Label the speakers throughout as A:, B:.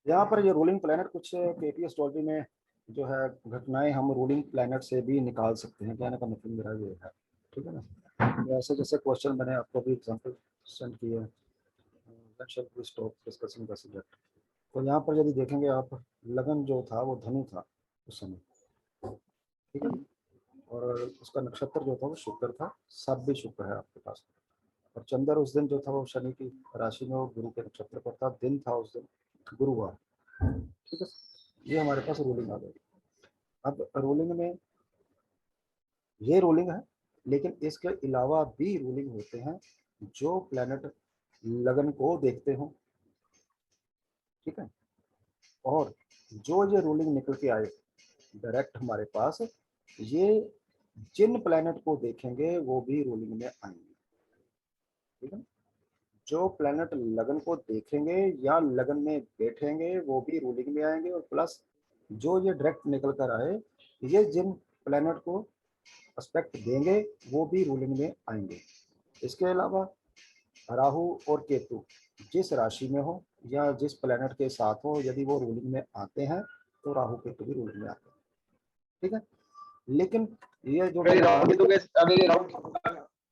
A: यहाँ पर ये रूलिंग प्लैनेट कुछ केपी एस्ट्रोलॉजी में जो है घटनाएं हम रूलिंग प्लैनेट से भी निकाल सकते हैं, कहने का मतलब मेरा ये है। ठीक है ना। ऐसे जैसे क्वेश्चन मैंने आपको भी एग्जांपल सेंड किए हैं, when shall we stop discussing the subject. तो यहाँ पर यदि देखेंगे आप, लगन जो था वो धनु था उस समय। ठीक है। और उसका नक्षत्र जो था वो शुक्र था, सब भी शुक्र है आपके पास। और चंद्र उस दिन जो था वो शनि की राशि में और गुरु के नक्षत्र पर था, दिन था उस दिन गुरुवार। ठीक है। ये हमारे पास रूलिंग आ गई। अब रूलिंग में ये रूलिंग है, लेकिन इसके अलावा भी रूलिंग होते हैं जो प्लैनेट लगन को देखते हो। ठीक है। और जो ये रूलिंग निकल के आए डायरेक्ट हमारे पास, ये जिन प्लैनेट को देखेंगे वो भी रूलिंग में आएंगे। ठीक है। जो प्लैनेट लगन को देखेंगे या लगन में बैठेंगे वो भी रूलिंग में आएंगे, और प्लस जो ये डायरेक्ट निकल कर आए, ये जिन प्लैनेट को एस्पेक्ट देंगे वो भी रूलिंग में आएंगे। इसके अलावा राहु और केतु जिस राशि में हो या जिस प्लैनेट के साथ हो, यदि वो रूलिंग में आते हैं तो राहु केतु भी रूलिंग में आते हैं। ठीक है। लेकिन ये जो
B: अगर राहु केतु के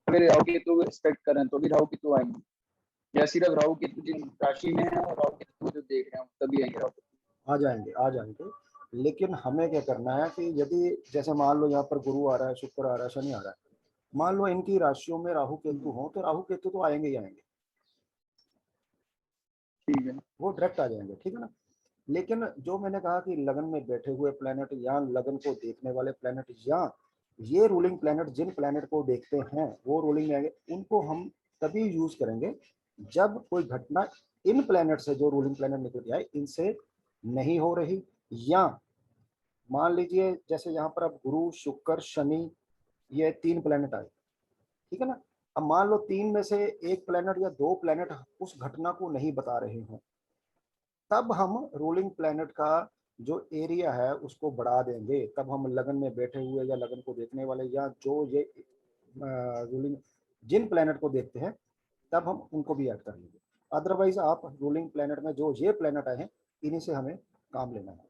B: अगर राहु केतु एक्सपेक्ट करें तो भी राहु केतु आएंगे, या सिर्फ राहु केतु जिन राशि में है और राहु केतु जो देख रहे हैं तभी आएंगे राहु केतु?
A: आ जाएंगे। लेकिन हमें क्या करना है कि यदि जैसे मान लो यहाँ पर गुरु आ रहा है, शुक्र आ रहा है, शनि आ रहा है, मान लो इनकी राशियों में राहु केतु हो, तो राहु केतु तो आएंगे ही आएंगे।
B: ठीक है।
A: वो डायरेक्ट आ जाएंगे। ठीक है ना। लेकिन जो मैंने कहा कि लगन में बैठे हुए प्लैनेट या लगन को देखने वाले प्लैनेट या ये रूलिंग प्लैनेट जिन प्लैनेट को देखते हैं वो रूलिंग में आएंगे, उनको हम तभी यूज करेंगे जब कोई घटना इन प्लैनेट से, जो रूलिंग प्लैनेट निकल के आए, इनसे नहीं हो रही। या मान लीजिए जैसे यहाँ पर अब गुरु शुक्र शनि ये 3 प्लैनेट आए। ठीक है ना। अब मान लो 3 में से एक प्लैनेट या 2 प्लैनेट उस घटना को नहीं बता रहे हैं, तब हम रूलिंग प्लैनेट का जो एरिया है उसको बढ़ा देंगे। तब हम लगन में बैठे हुए या लगन को देखने वाले या जो ये रूलिंग जिन प्लैनेट को देखते हैं, तब हम उनको भी ऐड कर लेंगे। अदरवाइज आप रूलिंग प्लैनेट में जो ये प्लैनेट आए हैं इन्हीं से हमें काम लेना है।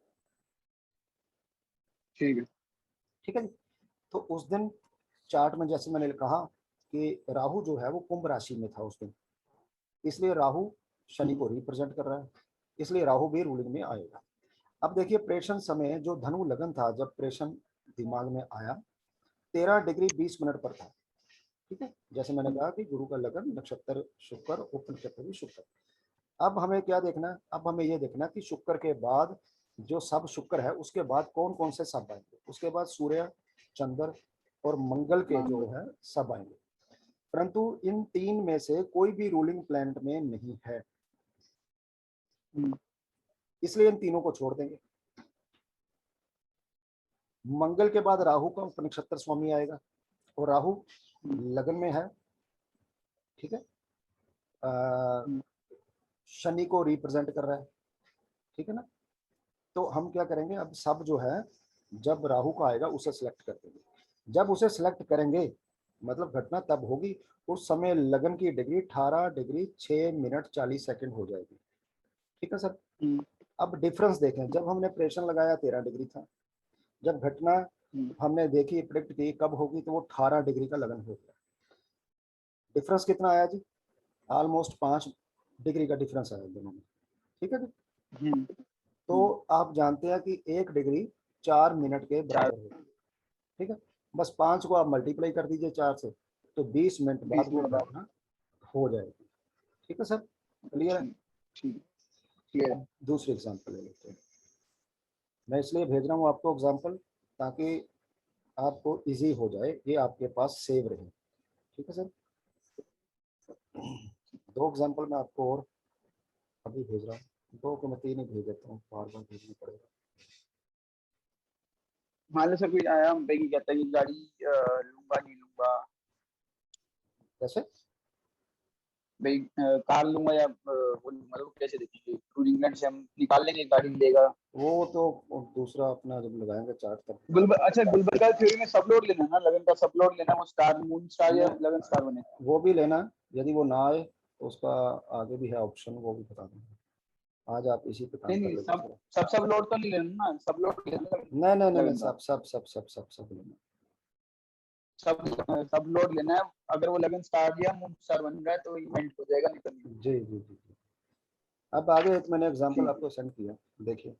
B: ठीक है।
A: ठीक है जी। तो उस दिन चार्ट में जैसे मैंने कहा कि राहु जो है वो कुंभ राशि में था उस दिन, इसलिए राहु शनि को रिप्रेजेंट कर रहा है, इसलिए राहु भी रूलिंग में आएगा। अब देखिए प्रेषण समय जो धनु लगन था, जब प्रेषण दिमाग में आया 13 डिग्री 20 मिनट पर था। ठीक है। जैसे मैंने कहा कि गुरु का लगन, नक्षत्र शुक्र, उप नक्षत्र भी शुक्र। अब हमें क्या देखना है, अब हमें ये देखना कि शुक्र के बाद जो सब शुक्र है उसके बाद कौन कौन से सब आएंगे। उसके बाद सूर्य, चंद्र और मंगल के जो है सब आएंगे, परंतु इन 3 में से कोई भी रूलिंग प्लैनेट में नहीं है, इसलिए इन तीनों को छोड़ देंगे। मंगल के बाद राहु का उपनक्षत्र स्वामी आएगा, और राहु लगन में है। ठीक है। शनि को रिप्रेजेंट कर रहा है। ठीक है ना। तो हम क्या करेंगे, अब सब जो है जब राहु का आएगा उसे सिलेक्ट कर देंगे। जब उसे सिलेक्ट करेंगे मतलब घटना तब होगी, उस समय लगन की डिग्री 18 डिग्री 6 मिनट 40 सेकंड हो जाएगी। ठीक है सर। अब डिफरेंस देखें, जब हमने प्रेषण लगाया 13 डिग्री था, जब घटना हमने देखी प्रिडिक्ट की कब होगी तो वो 18 डिग्री का लगन हो गया। डिफरेंस कितना आया जी, ऑलमोस्ट 5 डिग्री का डिफरेंस आया दोनों में। ठीक है जी। तो आप जानते हैं कि 1 डिग्री 4 मिनट के बराबर है। ठीक है। बस 5 को आप मल्टीप्लाई कर दीजिए 4 से, तो 20 मिनट बाद वो घटना हो जाएगी। ठीक है सर, क्लियर है। अब दूसरी एग्जांपल ले लेते हैं। मैं इसलिए भेज रहा हूँ आपको एग्जांपल ताकि आपको इजी हो जाए, ये आपके पास सेव रहे। ठीक है सर। 2 एग्जांपल मैं आपको और अभी भेज रहा हूँ, 2 को मैं 3 ही भेज देता हूँ, बार बार भेजना पड़ेगा।
B: मान लो सर कोई आया हम पे कि कहता है कि गाड़ी लूंगा नहीं लूंगा,
A: कैसे
B: भाई कार लूंगा या वो लूंगा, तो कैसे देखेंगे? रूलिंग प्लान से हम निकाल लेंगे गाड़ी लेगा
A: वो तो दूसरा अपना जब लगाएंगे चार्ट तब।
B: अच्छा गुलबर्गा थ्योरी में सब लोड लेना है ना, लगन का सब लोड लेना है, वो स्टार मून स्टार या लगन स्टार बने
A: वो भी लेना, यदि वो ना आए तो उसका आगे भी है ऑप्शन, वो भी बता देंगे। आज आप इसी पे काम
B: नहीं
A: कर
B: नहीं,
A: लेंगे।
B: सब लोड तो नहीं लेना ना, सब लोड लेना
A: नहीं नहीं नहीं नहीं,
B: लगन का,
A: सब लेना।
B: सब सब लोड लेना है। अगर वो लगन स्टार्ट या मूव स्टार बन रहा है तो इवेंट हो जाएगा, नहीं तो नहीं।
A: जी। अब आगे एक मैंने एग्जांपल
B: ठीक है।
A: आपको सेंड किया, देखिए।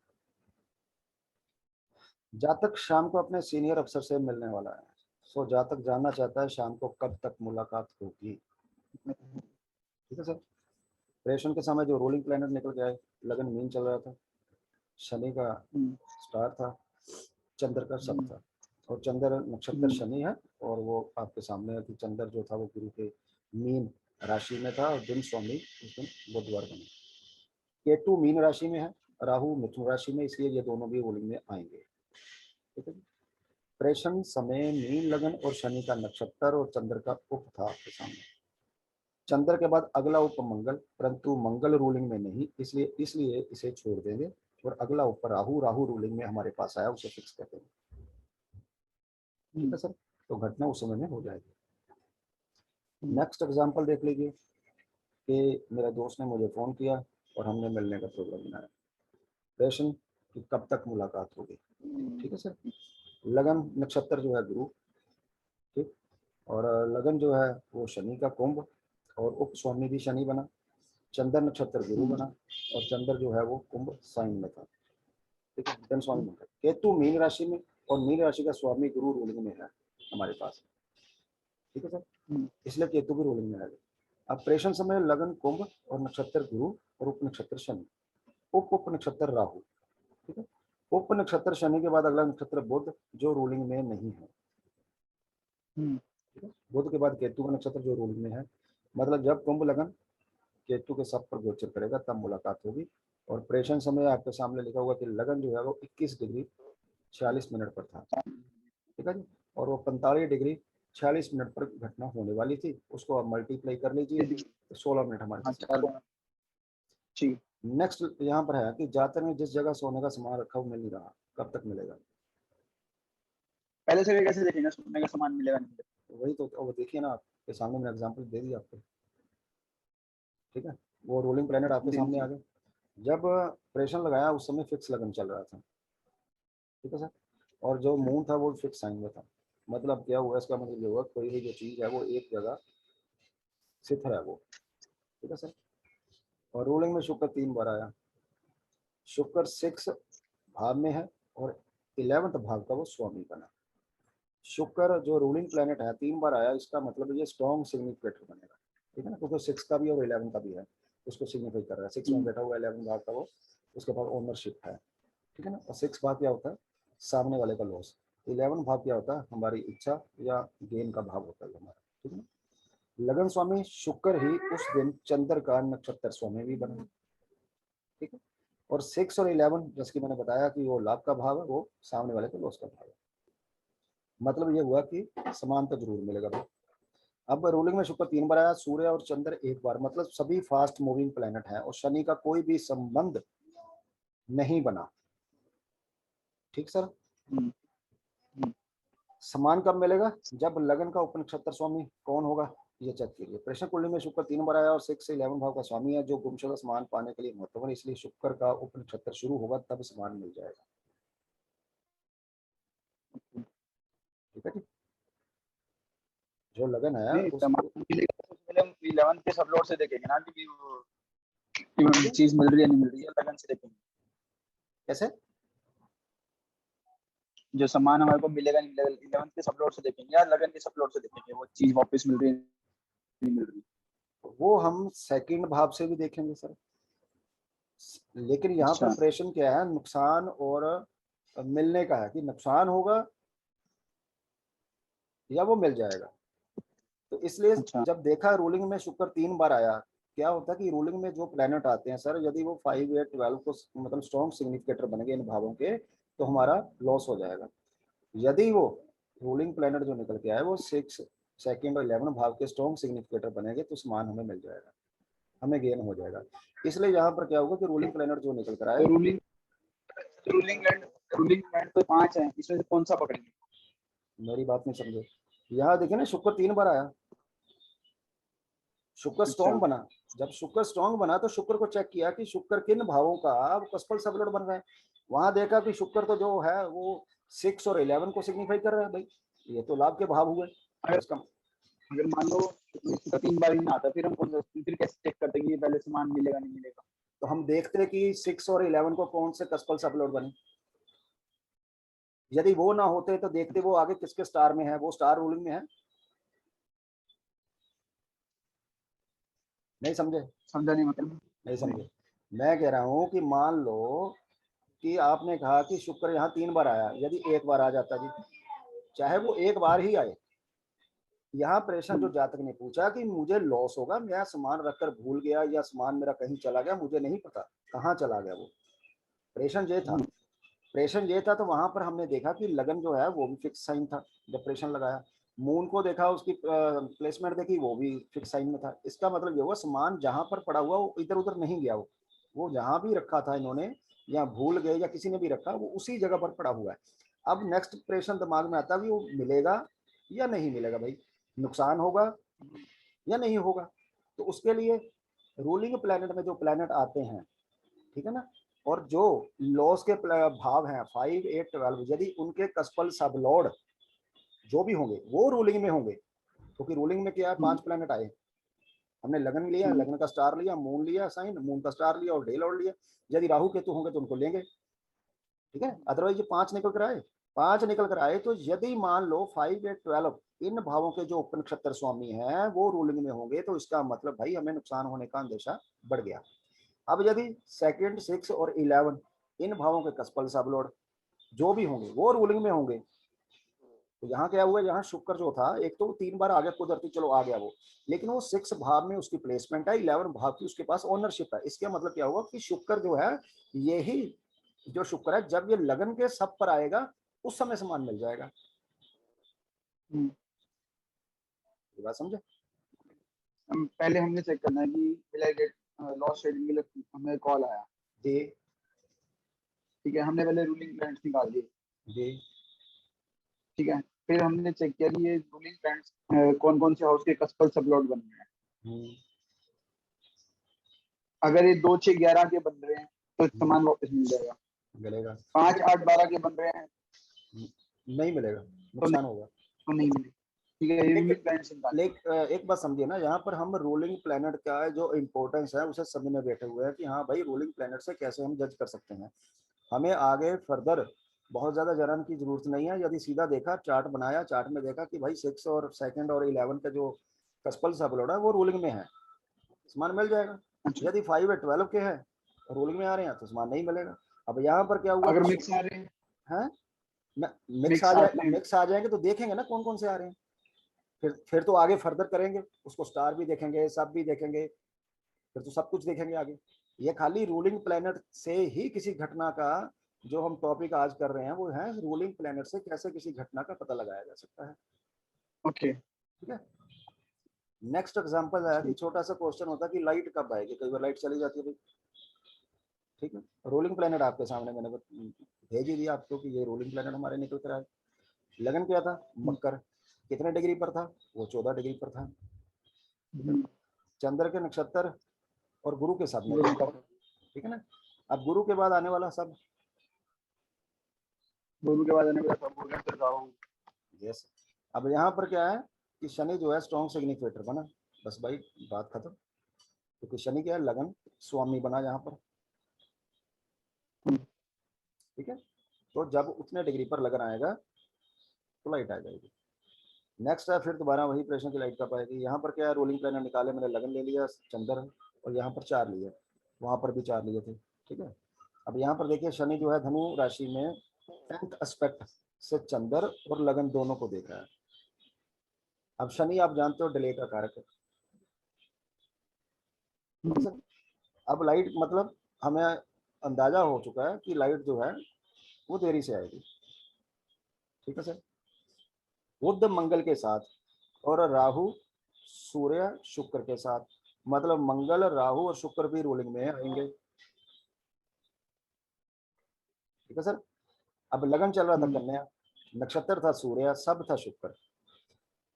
A: जातक शाम को अपने सीनियर अफसर से मिलने वाला है। सो जातक जानना चाहता है शाम को कब तक मुलाकात होगी। ठीक है सर। ऑपरेशन के समय जो रूलिंग प्लैनेट निकल के आए, लगन मीन चल रहा था, शनि का स्टार था, चंद्र का सब था, और चंद्र नक्षत्र शनि है, और वो आपके सामने है कि चंद्र जो था वो गुरु के मीन राशि में था, और दिन स्वामी उस दिन बुधवार बने। केतु मीन राशि में है, राहु मिथुन राशि में, इसलिए ये दोनों भी रूलिंग में आएंगे। ठीक है। प्रेषण समय मीन लगन और शनि का नक्षत्र और चंद्र का उप था आपके सामने। चंद्र के बाद अगला उप मंगल, परंतु मंगल रूलिंग में नहीं, इसलिए इसलिए इसे छोड़ देंगे, और अगला ऊपर राहु, राहु रूलिंग में हमारे पास आया, उसे फिक्स कर देंगे। ठीक है सर। तो घटना उस समय में हो जाएगी। नेक्स्ट एग्जांपल देख लीजिए कि मेरा दोस्त ने मुझे फ़ोन किया और हमने मिलने का प्रोग्राम बनाया। प्रेषण की कब तक मुलाकात होगी। ठीक है सर। लगन नक्षत्र जो है गुरु, ठीक, और लगन जो है वो शनि का कुंभ, और उप स्वामी भी शनि बना, चंद्र नक्षत्र गुरु बना, और चंद्र जो है वो कुंभ साइन में था। ठीक है, धन स्वामी बन गए। केतु मीन राशि में, और मीन राशि का स्वामी गुरु रूलिंग में है हमारे पास। ठीक है सर। इसलिए केतु भी रूलिंग में है। अब प्रेषण समय लगन कुंभ और नक्षत्र गुरु और उप नक्षत्र शनि, उप नक्षत्र राहु। ठीक है। उप नक्षत्र शनि के बाद अगला नक्षत्र बुध जो रूलिंग में नहीं है। ठीक है। बुध के बाद केतु का नक्षत्र जो रूलिंग में है, मतलब जब कुंभ लगन केतु के सब पर गोचर करेगा तब मुलाकात होगी। और प्रेषण समय आपके सामने लिखा हुआ कि लगन जो है वो 21 डिग्री 46 मिनट पर था। ठीक है जी। और वो 45 डिग्री 46 मिनट पर घटना होने वाली थी, उसको आप मल्टीप्लाई कर लीजिए तो 16 मिनट हमारे पास। नेक्स्ट यहाँ पर है कि जातक ने जिस जगह सोने का सामान रखा वो मिल नहीं रहा, कब तक मिलेगा।
B: पहले से कैसे देखेंगे सोने का सामान मिलेगा नहीं मिलेगा।
A: वही तो वो देखिए ना, आपके सामने मैंने एग्जांपल दे दिया आपको। ठीक है। वो रोलिंग प्लैनेट आपके सामने आ गए। जब प्रेशर लगाया उस समय फिक्स लगन चल रहा था। ठीक है सर। और जो मून था वो फिक्स साइन में था। मतलब क्या हुआ, इसका मतलब ये हुआ कोई भी जो चीज़ है वो एक जगह स्थिर है वो। ठीक है सर। और रूलिंग में शुक्र 3 बार आया। शुक्र 6 भाव में है, और 11th भाव का वो स्वामी बना। शुक्र जो रूलिंग प्लैनेट है 3 बार आया, इसका मतलब ये स्ट्रॉन्ग सिग्निफिकेटर बनेगा। ठीक है ना, क्योंकि 6 का भी और 11 का भी है, उसको सिग्निफाई कर रहा है। 6 में बैठा हुआ 11 भाव का वो, उसके पास ओनरशिप है। ठीक है ना। और 6 भाव क्या होता है, सामने वाले का लॉस। 11 भाव क्या होता है, हमारी इच्छा या गेन का भाव होता है हमारा। ठीक है ना। लगन स्वामी शुक्र ही उस दिन चंद्र का नक्षत्र स्वामी भी बना। ठीक है। और 6 और 11 जैसे कि मैंने बताया कि वो लाभ का भाव है, वो सामने वाले का लॉस का भाव है। मतलब ये हुआ कि समान तो जरूर मिलेगा भाई। अब रूलिंग में शुक्र 3 बार आया, सूर्य और चंद्र 1 बार, मतलब सभी फास्ट मूविंग प्लेनेट है, और शनि का कोई भी संबंध नहीं बना। ठीक सर। समान कब मिलेगा, जब लगन का उपनक्षत्र स्वामी कौन होगा ये चेक कीजिए। प्रश्न कुंडली में शुक्र 3 बार आया और 6 से 11 भाव का स्वामी है, जो गुमशुदा समान पाने के लिए महत्वपूर्ण, इसलिए शुक्र का उपनक्षत्र शुरू होगा तब समान मिल जाएगा। ठीक है जी। जो लगन है उसको
B: 11 के सब लोड से देखेंगे ना कि वो चीज मिल रही है नहीं मिल रही है, लगन से देखेंगे
A: कैसे।
B: जो सामान हमारे को मिलेगा नहीं मिलेगा, 11 के सब लोड से देखेंगे या लगन के सब लोड से देखेंगे वो चीज वापस मिल रही है नहीं मिल रही।
A: वो हम सेकंड भाव से भी देखेंगे सर, लेकिन यहाँ पर प्रेषण क्या है, नुकसान और मिलने का है कि नुकसान होगा या वो मिल जाएगा। तो इसलिए जब देखा रूलिंग में शुक्र 3 बार आया, क्या होता है कि रूलिंग में जो प्लैनेट आते हैं सर, यदि वो 5, 8, 12 को मतलब स्ट्रॉन्ग सिग्निफिकेटर बनेंगे इन भावों के, तो हमारा लॉस हो जाएगा। यदि वो रूलिंग प्लैनेट जो निकल के आए वो 6, सेकंड और 11 भाव के स्ट्रॉन्ग सिग्निफिकेटर बनेंगे, तो समान हमें मिल जाएगा, हमें गेन हो जाएगा। इसलिए यहाँ पर क्या होगा कि रूलिंग प्लैनेट जो निकल कर आए,
B: रूलिंग प्लैनेट तो 5 है, इसमें से कौन सा पकड़ेंगे।
A: मेरी बात नहीं समझे। यहाँ देखिए ना शुक्र 3 बार आया, शुक्र स्ट्रॉन्ग बना, जब शुक्र स्ट्रांग बना तो शुक्र को चेक किया कि शुक्र किन भावों का कस्पल सबलोड बन रहा है। वहां देखा कि शुक्र तो जो है वो 6 और 11 को सिग्निफाई कर रहा है भाई, ये तो लाभ के भाव हुए।
B: अगर
A: इसका
B: अगर मान लो इसका 3 बार ही नहीं आता, फिर हम फिर कैसे चेक करते हैं कि ये पहले सामान मिलेगा नहीं मिलेगा?
A: तो हम देखते कि 6 और 11 को कौन से कस्पल सबलोड बने। यदि वो ना होते तो देखते वो आगे किसके स्टार में है, वो स्टार रूलिंग में है। नहीं समझे?
B: समझा नहीं मतलब?
A: नहीं समझे? मैं कह रहा हूं कि मान लो कि आपने कहा कि शुक्र यहाँ 3 बार आया, यदि एक बार आ जाता जी, चाहे वो एक बार ही आए, यहाँ प्रश्न जो जातक ने पूछा कि मुझे लॉस होगा, मैं सामान रखकर भूल गया या सामान मेरा कहीं चला गया, मुझे नहीं पता कहाँ चला गया, वो प्रश्न ये था। प्रेशन ये था, तो वहां पर हमने देखा कि लगन जो है वो भी फिक्स साइन था जब प्रेशन लगाया। मून को देखा, उसकी प्लेसमेंट देखी, वो भी फिक्स साइन में था। इसका मतलब ये हुआ सामान जहां पर पड़ा हुआ वो इधर उधर नहीं गया, वो जहां भी रखा था इन्होंने, या भूल गए या किसी ने भी रखा, वो उसी जगह पर पड़ा हुआ है। अब नेक्स्ट प्रेशन दिमाग में आता है, वो मिलेगा या नहीं मिलेगा भाई, नुकसान होगा या नहीं होगा। तो उसके लिए रूलिंग प्लैनेट में जो प्लैनेट आते हैं, ठीक है ना, और जो लॉस के भाव हैं 5, 8, 12, यदि उनके कस्पल सब लॉर्ड जो भी होंगे वो रूलिंग में होंगे, क्योंकि रूलिंग में क्या है, 5 प्लैनेट आए। हमने लगन लिया, लगन का स्टार लिया, मून लिया साइन, मून का स्टार लिया और डे लॉर्ड लिया। यदि राहु केतु होंगे तो उनको लेंगे, ठीक है। अदरवाइज ये 5 निकल कर आए, 5 निकल कर आए, तो यदि मान लो 5, 8, 12 इन भावों के जो उप नक्षत्र स्वामी हैं वो रूलिंग में होंगे, तो इसका मतलब भाई हमें नुकसान होने का अंदेशा बढ़ गया। अब यदि सेकंड, 6 और 11 इन भावों के कस्पल सबलॉर्ड जो भी होंगे वो रूलिंग में होंगे, तो यहाँ क्या हुआ, यहाँ शुक्र जो था एक तो 3 बार आ गया कुदरती, चलो आ गया वो, लेकिन वो 6 भाव में उसकी प्लेसमेंट है, 11 भाव की उसके पास ओनरशिप है। इसका मतलब क्या हुआ कि शुक्र जो है, यही जो शुक्र है, जब ये लगन के सब पर आएगा उस समय सामान मिल जाएगा। ये बात समझे?
B: पहले हमने चेक करना है कि will I get loss shedding के लिए हमें कॉल आया,
A: जी
B: ठीक है, हमने पहले रूलिंग प्लैनेट्स निकाल दिए,
A: जी।
B: ठीक है, फिर हमने चेक किया कि ये रूलिंग प्लैनेट्स कौन कौन से हाउस के कस्पल सबलॉर्ड बन रहे हैं। अगर ये 2, 6, 11 के बन रहे हैं तो सामान वापस मिल जाएगा।
A: मिलेगा?
B: 5, 8, 12 के बन रहे हैं
A: नहीं मिलेगा,
B: तो
A: नुकसान होगा।
B: नहीं मिलेगा, ठीक है, ये
A: लेकिन
B: रूलिंग प्लैनेट्स निकाल।
A: एक बात समझिए ना, यहाँ पर हम रूलिंग प्लेनेट का जो इम्पोर्टेंस है उसे समझने बैठे हुए हैं कि हाँ भाई रूलिंग प्लेनेट से कैसे हम जज कर सकते हैं। हमें आगे फर्दर बहुत ज्यादा जानने की जरूरत नहीं है। यदि सीधा देखा, चार्ट बनाया, चार्ट में देखा कि भाई 6 और सेकंड और 11 का जो कस्पल सबलोड है वो रूलिंग में है, सामान मिल जाएगा।
B: अच्छा,
A: यदि 5 और 12 के हैं रूलिंग में आ रहे हैं तो सामान नहीं मिलेगा। अब यहाँ पर क्या हुआ
B: अगर
A: कि
B: मिक्स आ रहे हैं,
A: है मिक्स आ
B: मिक्स
A: जाए,
B: आते हैं,
A: मिक्स आ जाएंगे तो देखेंगे ना कौन कौन से आ रहे हैं, फिर तो आगे फर्दर करेंगे, उसको स्टार भी देखेंगे, सब भी देखेंगे, फिर तो सब कुछ देखेंगे आगे। ये खाली रूलिंग प्लेनेट से ही किसी घटना का, जो हम टॉपिक आज कर रहे हैं वो है रूलिंग प्लेनेट से कैसे किसी घटना का पता लगाया जा सकता है,
B: ओके,
A: ठीक है। नेक्स्ट एग्जांपल है कि छोटा सा क्वेश्चन होता है कि लाइट कब आएगी, कई बार लाइट चली जाती है भाई, ठीक है। रोलिंग प्लेनेट आपके सामने मैंने भेज ही दिया आपको कि ये रोलिंग प्लेनेट हमारे निकल कर आए। लगन क्या था, मकर, कितने डिग्री पर था, वो 14 डिग्री पर था, ठीक है। चंद्र के नक्षत्र और गुरु के साथ में, ठीक है ना। अब गुरु के बाद आने वाला सब,
B: गुरु के बाद आने वाला सब हो गया, फिर राहु।
A: यस। अब यहाँ पर क्या है कि शनि जो है स्ट्रॉन्ग सिग्निफिकेटर बना, बस भाई बात खत्म। क्योंकि शनि क्या है, लगन स्वामी बना यहाँ पर, ठीक है। तो जब उतने डिग्री पर लगन आएगा तो लाइट आ जाएगी। नेक्स्ट है फिर दोबारा वही प्रश्न की लाइट कब आएगी। यहाँ पर क्या है, रोलिंग प्लेनेट निकाले, मैंने लगन ले लिया, चंद्र, और यहाँ पर 4 लिए, वहाँ पर भी 4 लिए थे, ठीक है। अब यहाँ पर देखिए शनि जो है धनु राशि में 10th एस्पेक्ट से चंद्र और लगन दोनों को देख रहा है। अब शनि आप जानते हो डिले का कारक है, सर। अब लाइट मतलब हमें अंदाजा हो चुका है कि लाइट जो है वो देरी से आएगी, ठीक है सर। बुध मंगल के साथ और राहु सूर्य शुक्र के साथ, मतलब मंगल, राहु और शुक्र भी रूलिंग में आएंगे, ठीक है सर। अब लगन चल रहा था कन्या, नक्षत्र था सूर्य, सब था शुक्र।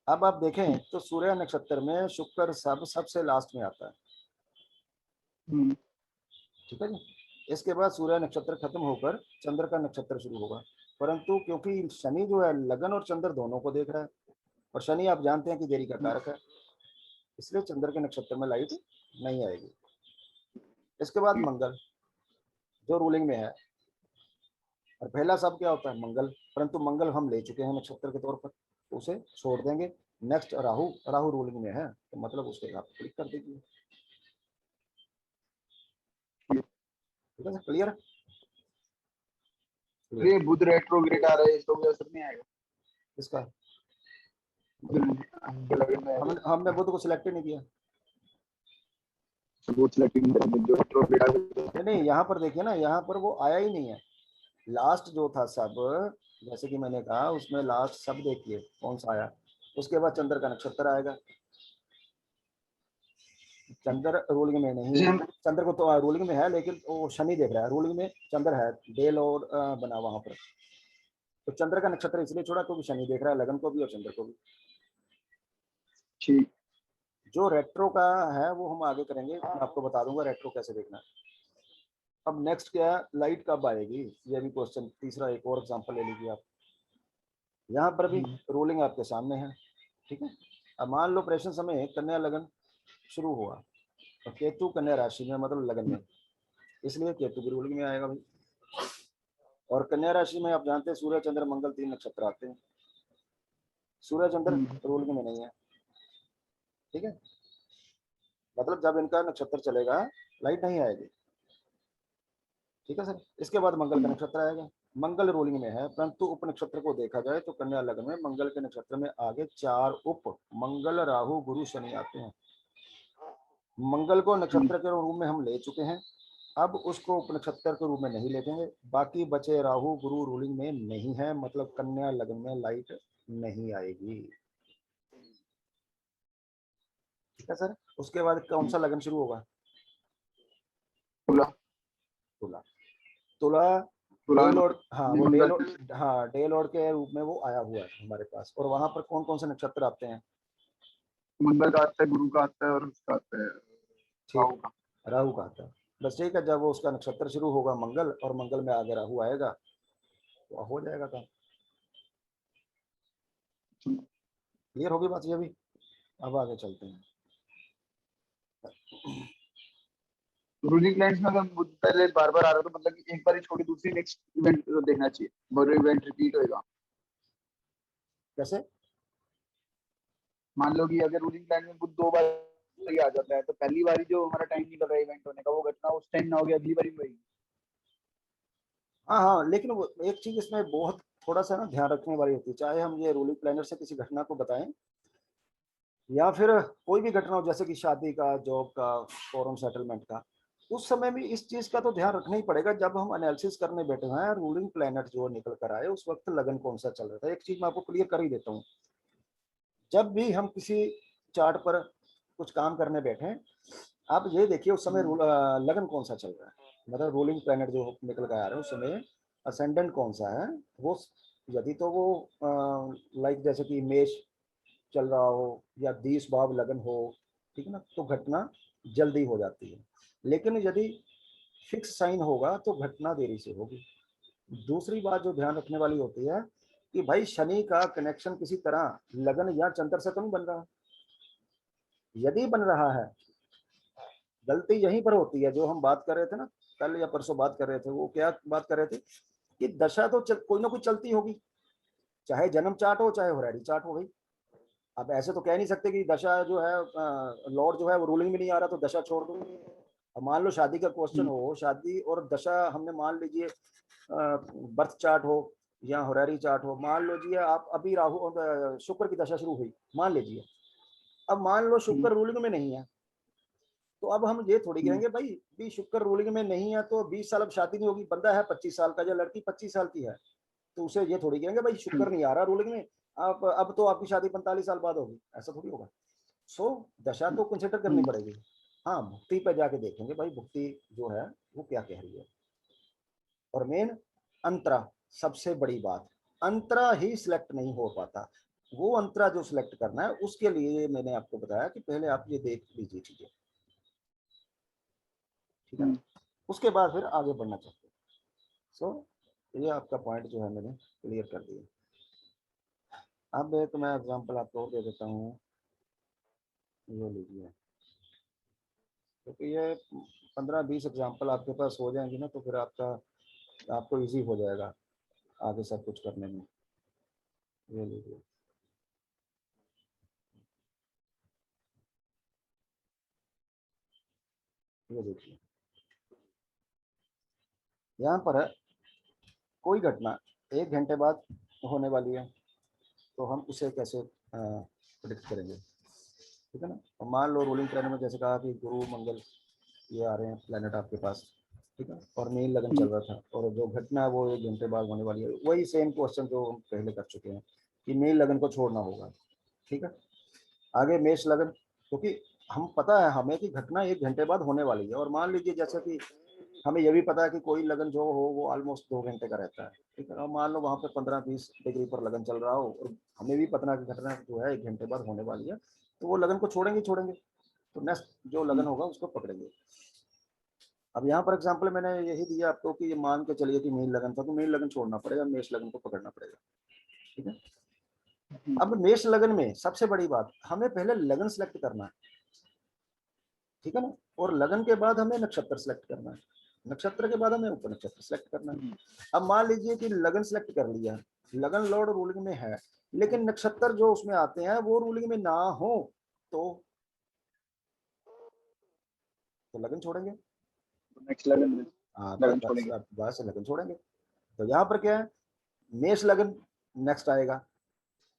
A: अब आप देखें तो सूर्य नक्षत्र में शुक्र सबसे लास्ट में आता है, ठीक है जी। इसके बाद सूर्य नक्षत्र खत्म होकर चंद्र का नक्षत्र शुरू होगा, परंतु क्योंकि शनि जो है लगन और चंद्र दोनों को देख रहा है, और शनि आप जानते हैं कि देरी का कारक है, इसलिए चंद्र के नक्षत्र में लाइट नहीं आएगी। इसके बाद मंगल जो रूलिंग में है, और पहला शब्द क्या होता है मंगल, परंतु मंगल हम ले चुके हैं नक्षत्र के तौर पर, तो उसे छोड़ देंगे। नेक्स्ट राहु, राहु रूलिंग में है तो मतलब उसके आप क्लिक कर दीजिए। ठीक है सर, क्लियर?
B: ये बुध रेट्रोग्रेड आ रहा है, इसको भी असर नहीं आएगा
A: इसका
B: लगन में?
A: हमने बुध को सिलेक्ट ही नहीं किया।
B: बुध सेलेक्टिंग जो रेट्रोग्रेड आ रहा है।
A: नहीं, यहाँ पर देखिए ना, यहाँ पर वो आया ही नहीं है। लास्ट जो था सब, जैसे कि मैंने कहा उसमें लास्ट सब देखिए कौन सा आया, उसके बाद चंद्र का नक्षत्र आएगा। चंद्र रूलिंग में नहीं है, चंद्र को तो रूलिंग में है लेकिन वो शनि देख रहा है, रूलिंग में चंद्र है, डेल और बना वहां पर, तो चंद्र का नक्षत्र इसलिए छोड़ा क्योंकि शनि देख रहा है लगन को भी और चंद्र को भी।
B: ठीक।
A: जो रेट्रो का है वो हम आगे करेंगे, मैं आपको बता दूंगा रेट्रो कैसे देखना है। अब नेक्स्ट क्या है, लाइट कब आएगी, ये भी क्वेश्चन। तीसरा एक और एग्जांपल ले लीजिए आप, यहाँ पर भी रूलिंग आपके सामने है, ठीक है। अब मान लो प्रेषण समय कन्या लगन शुरू हुआ और केतु कन्या राशि में मतलब लगन में, इसलिए केतु भी रूलिंग में आएगा भाई। और कन्या राशि में आप जानते हैं सूर्य चंद्र मंगल 3 नक्षत्र आते हैं, सूर्य चंद्र रूलिंग में नहीं है, ठीक है। मतलब जब इनका नक्षत्र चलेगा लाइट नहीं आएगी, ठीक है सर। इसके बाद मंगल का नक्षत्र आएगा, मंगल रूलिंग में है, परंतु उप नक्षत्र को देखा जाए तो कन्या लग्न में मंगल के नक्षत्र में आगे 4 उप मंगल राहु गुरु शनि आते हैं। मंगल को नक्षत्र के रूप में हम ले चुके हैं, अब उसको उप नक्षत्र के रूप में नहीं लेंगे। बाकी बचे राहु गुरु रूलिंग में नहीं है, मतलब कन्या लग्न में लाइट नहीं आएगी, ठीक है सर। उसके बाद कौन सा लगन शुरू होगा?
B: तुला।
A: तुला। तुला
B: तुला
A: डे लॉर्ड, हाँ वो डे
B: मंगल
A: लॉर्ड, हाँ डे लॉर्ड के रूप में वो आया हुआ है हमारे पास। और वहां पर कौन कौन से नक्षत्र आते हैं?
B: मंगल का आता है, गुरु का आता है और उसका आता है राहु
A: ठीक,
B: का।
A: राहु का आता है, बस ठीक है। जब वो उसका नक्षत्र शुरू होगा मंगल, और मंगल में आगे राहु आएगा तो हो जाएगा काम। क्लियर होगी बात ये भी? अब आगे चलते हैं।
B: रूलिंग प्लैनेट्स में अगर बुध पहले बार बार आ रहा है तो मतलब कि एक बार ही छोड़ के दूसरी नेक्स्ट इवेंट देखना चाहिए, वो इवेंट रिपीट होएगा।
A: कैसे?
B: मान लो कि अगर रूलिंग प्लैनेट में बुध 2 बार ही आ जाता है तो पहली बारी जो हमारा टाइम निकल रहा है इवेंट होने का, वो घटना उस टाइम ना हो गया, अगली बारी में होगी।
A: हाँ हाँ, लेकिन वो एक चीज इसमें बहुत थोड़ा सा ना ध्यान रखने वाली होती है, चाहे हम ये रूलिंग प्लानर से किसी घटना को बताएं या फिर कोई भी घटना हो, जैसे कि शादी का, जॉब का, फॉरेन सेटलमेंट का, उस समय भी इस चीज का तो ध्यान रखना ही पड़ेगा। जब हम एनालिसिस करने बैठे हैं रूलिंग प्लैनेट जो निकल कर आए उस वक्त लगन कौन सा चल रहा था, एक चीज मैं आपको क्लियर कर ही देता हूँ। जब भी हम किसी चार्ट पर कुछ काम करने बैठे, आप ये देखिए उस समय लगन कौन सा चल रहा है, मतलब रूलिंग प्लैनेट जो निकल कर आ रहे हैं उस समय असेंडेंट कौन सा है वो। यदि तो वो लाइक जैसे कि मेष चल रहा हो या 20 भाव लगन हो, ठीक है ना, तो घटना जल्दी हो जाती है। लेकिन यदि फिक्स साइन होगा तो घटना देरी से होगी। दूसरी बात जो ध्यान रखने वाली होती है कि भाई शनि का कनेक्शन किसी तरह लगन या चंद्र से तो नहीं बन रहा। यदि बन रहा है, गलती यहीं पर होती है जो हम बात कर रहे थे ना, कल या परसों बात कर रहे थे, वो क्या बात कर रहे थे कि दशा तो कोई ना कोई चलती होगी, चाहे जन्म चार्ट हो चाहे होरेडी चार्ट हो भाई। अब ऐसे तो कह नहीं सकते कि दशा जो है लॉर्ड जो है वो रूलिंग में नहीं आ रहा तो दशा छोड़ दो। अब मान लो शादी का क्वेश्चन हो, शादी और दशा हमने मान लीजिए बर्थ चार्ट हो या होरेरी चार्ट हो, मान लो जी आप अभी राहु शुक्र की दशा शुरू हुई मान लीजिए, अब मान लो शुक्र रूलिंग में नहीं है, तो अब हम ये थोड़ी कहेंगे भाई भी शुक्र रूलिंग में नहीं है तो 20 साल अब शादी नहीं होगी। बंदा है 25 साल का या लड़की 25 साल की है, तो उसे ये थोड़ी कहेंगे भाई शुक्र नहीं आ रहा रूलिंग में, आप अब तो आपकी शादी 45 साल बाद होगी, ऐसा थोड़ी होगा। सो दशा तो कंसिडर करनी पड़ेगी। हाँ, भुक्ति पे जाके देखेंगे भाई भुक्ति जो है वो क्या कह रही है। और मेन अंतरा, सबसे बड़ी बात, अंतरा ही सिलेक्ट नहीं हो पाता। वो अंतरा जो सिलेक्ट करना है उसके लिए मैंने आपको बताया कि पहले आप ये देख लीजिए चीजें। ठीक है। उसके बाद फिर आगे बढ़ना चाहते हैं। सो ये आपका पॉइंट जो है मैंने क्लियर कर दिया। अब एक मैं एग्जांपल आपको दे देता हूँ, ये लीजिए। क्योंकि ये 15-20 एग्जांपल आपके पास हो जाएंगे ना, तो फिर आपको इजी हो जाएगा आगे सब कुछ करने में। ये लीजिए, ये देखिए, यहाँ पर है कोई घटना 1 घंटे बाद होने वाली है, तो हम उसे कैसे प्रिडिक्ट करेंगे, ठीक है ना। और मान लो रूलिंग प्लानट में जैसे कहा कि गुरु मंगल ये आ रहे हैं प्लानट आपके पास, ठीक है, और नील लगन चल रहा था, और जो घटना है वो 1 घंटे बाद होने वाली है। वही सेम क्वेश्चन जो हम पहले कर चुके हैं कि नील लगन को छोड़ना होगा, ठीक है। आगे मेष लगन, क्योंकि हम पता है हमें कि घटना 1 घंटे बाद होने वाली है, और मान लीजिए जैसे कि हमें यह भी पता है कि कोई लगन जो हो वो ऑलमोस्ट 2 घंटे का रहता है, ठीक है। और मान लो वहाँ पे 15-20 डिग्री पर लगन चल रहा हो, और हमें भी पता है कि घटना जो है 1 घंटे बाद होने वाली है, तो वो लगन को छोड़ेंगे छोड़ेंगे, तो नेक्स्ट जो लगन होगा उसको पकड़ेंगे। अब यहाँ पर एग्जाम्पल मैंने यही दिया आपको कि ये मान के चलिए कि नील लगन था, तो नील लगन छोड़ना पड़ेगा, मेष लगन को पकड़ना पड़ेगा, ठीक है। अब मेष लगन में सबसे बड़ी बात, हमें पहले लगन सेलेक्ट करना है, ठीक है ना, और लगन के बाद हमें नक्षत्र सेलेक्ट करना है, नक्षत्र के बाद हमें उप नक्षत्र सेलेक्ट करना है। अब मान लीजिए कि लगन सेलेक्ट कर लिया, लगन लॉर्ड रूलिंग में है, लेकिन नक्षत्र जो उसमें आते हैं वो रूलिंग में ना हो, तो लगन छोड़ेंगे।
B: नेक्स्ट लगन
A: हाँ,
B: लगन छोड़ेंगे।
A: बस लगन छोड़ेंगे। तो यहाँ पर क्या है, मेष लगन नेक्स्ट आएगा,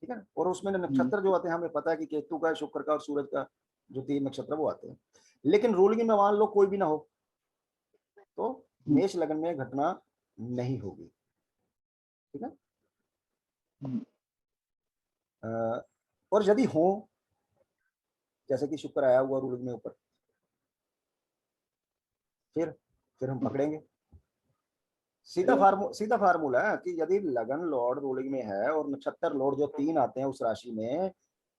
A: ठीक है, और उसमें नक्षत्र जो आते हैं हमें पता है कि केतु का, शुक्र का और सूरज का जो 3 नक्षत्र वो आते हैं, लेकिन रूलिंग में मान लो कोई भी ना हो, तो मेष लगन में घटना नहीं होगी, ठीक है। और यदि हो, जैसे कि शुक्र आया हुआ रूलिंग में ऊपर, फिर हम पकड़ेंगे। सीधा फार्मूला है कि यदि लगन लॉर्ड रूलिंग में है और नक्षत्र लॉर्ड जो 3 आते हैं उस राशि में,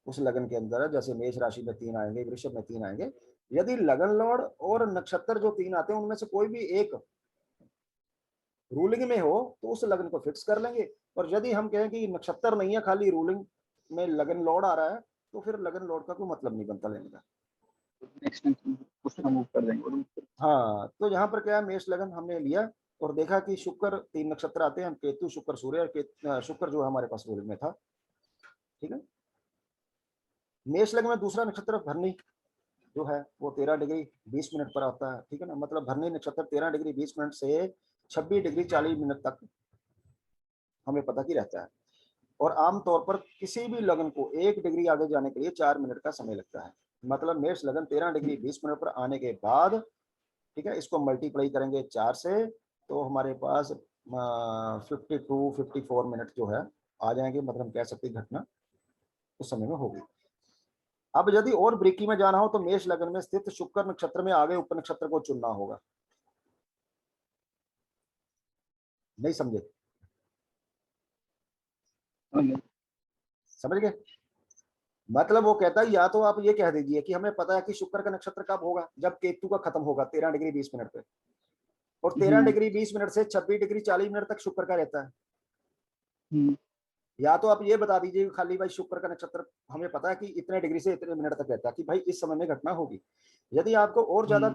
A: उस लगन के अंदर, जैसे मेष राशि में 3 आएंगे, वृषभ में 3 आएंगे, यदि लगन लॉर्ड और नक्षत्र जो 3 आते हैं उनमें से कोई भी एक रूलिंग में हो, तो उस लगन को फिक्स कर लेंगे। और यदि हम कहें कि नक्षत्र नहीं है, खाली रूलिंग में लगन लॉर्ड आ रहा है, तो फिर लगन लॉर्ड का कोई मतलब नहीं बनता लेने का।
B: नेक्स्ट उसको मूव कर देंगे।
A: हाँ, तो यहाँ पर क्या है, मेष लगन हमने लिया और देखा कि शुक्र 3 नक्षत्र आते हैं, केतु, शुक्र, सूर्य, और शुक्र जो हमारे पास रूलिंग में था, ठीक है। मेष लगन में दूसरा नक्षत्र भरनी जो है वो 13 डिग्री 20 मिनट पर आता है, ठीक है ना। मतलब भरनी नक्षत्र 13 डिग्री 20 मिनट से 26 डिग्री 40 मिनट तक हमें पता की रहता है, और आमतौर पर किसी भी लगन को 1 डिग्री आगे जाने के लिए 4 मिनट का समय लगता है। मतलब मेष लगन 13 डिग्री 20 मिनट पर आने के बाद, ठीक है, इसको मल्टीप्लाई करेंगे 4 से, तो हमारे पास 52-54 मिनट जो है आ जाएंगे। मतलब हम कह सकते हैं घटना उस समय में होगी। अब यदि और ब्रीकी में जाना हो तो मेष लगन में स्थित शुक्र नक्षत्र में आगे उप नक्षत्र को चुनना होगा। नहीं समझे? समझ गए? मतलब वो कहता है या तो आप ये कह दीजिए कि हमें पता है कि शुक्र का नक्षत्र कब होगा, जब केतु का खत्म होगा 13 डिग्री 20 मिनट पे, और 13 डिग्री 20 मिनट से 26 डिग्री 40 मिनट तक शुक्र का रहता है। या तो आप ये बता दीजिए खाली भाई शुक्र का नक्षत्र हमें पता है कि इतने डिग्री से इतने मिनट तक रहता है, कि भाई इस समय में घटना होगी। यदि आपको और ज्यादा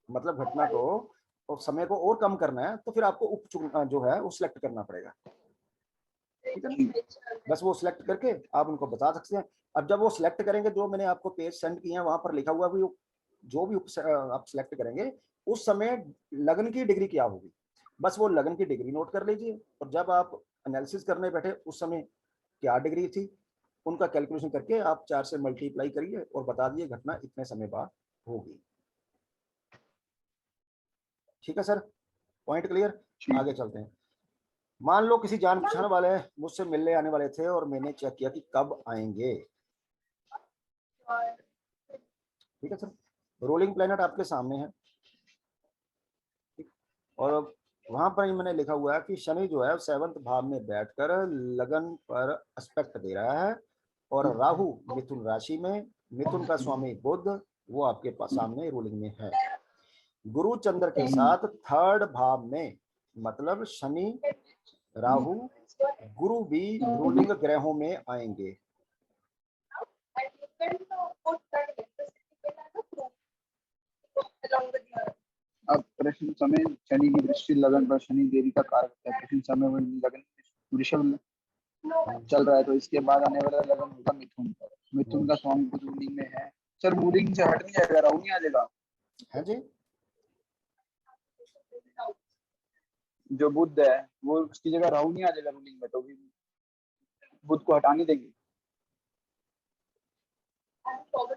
A: मतलब घटना को और समय को और कम करना है, तो फिर आपको उप चुनना जो है वो सिलेक्ट करना पड़ेगा, ठीक है ना। बस वो सिलेक्ट करके आप उनको बता सकते हैं। अब जब वो सिलेक्ट करेंगे, जो मैंने आपको पेज सेंड किए हैं वहां पर लिखा हुआ भी, जो भी आप सिलेक्ट करेंगे उस समय लगन की डिग्री क्या होगी, बस वो लगन की डिग्री नोट कर लीजिए, और जब आप एनालिसिस करने बैठे उस समय क्या डिग्री थी उनका कैलकुलेशन करके आप 4 से मल्टीप्लाई करिए और बता दिए घटना इतने समय बाद होगी। ठीक है सर, पॉइंट क्लियर? आगे चलते हैं। मान लो किसी जान पहचान वाले मुझसे मिलने आने वाले थे और मैंने चेक किया कि कब आएंगे, ठीक है सर। रोलिंग प्लैनेट आपके सामने है, ठीक, और वहां पर मैंने लिखा हुआ है कि शनि जो है 7th भाव में बैठकर लगन पर एस्पेक्ट दे रहा है, और राहु मिथुन राशि में, मिथुन का स्वामी बुध वो आपके पास सामने रूलिंग में है। गुरु चंद्र के साथ थर्ड भाव में, मतलब शनि, राहु, गुरु भी रूलिंग ग्रहों में आएंगे।
B: अब प्रश्न समय शनि की दृष्टि लगन पर, शनि देवी का कारक है, प्रश्न समय में लगन वृषभ में चल रहा है, तो इसके बाद आने वाला लगन होगा मिथुन पर। मिथुन का स्वामी बुध रूलिंग में है। सर रूलिंग से हट नहीं जाएगा, राहु नहीं आ जाएगा?
A: है जी,
B: जो बुध है वो उसकी जगह राहु नहीं आ जाएगा रूलिंग में, तो भी बुध को हटा नहीं देंगे?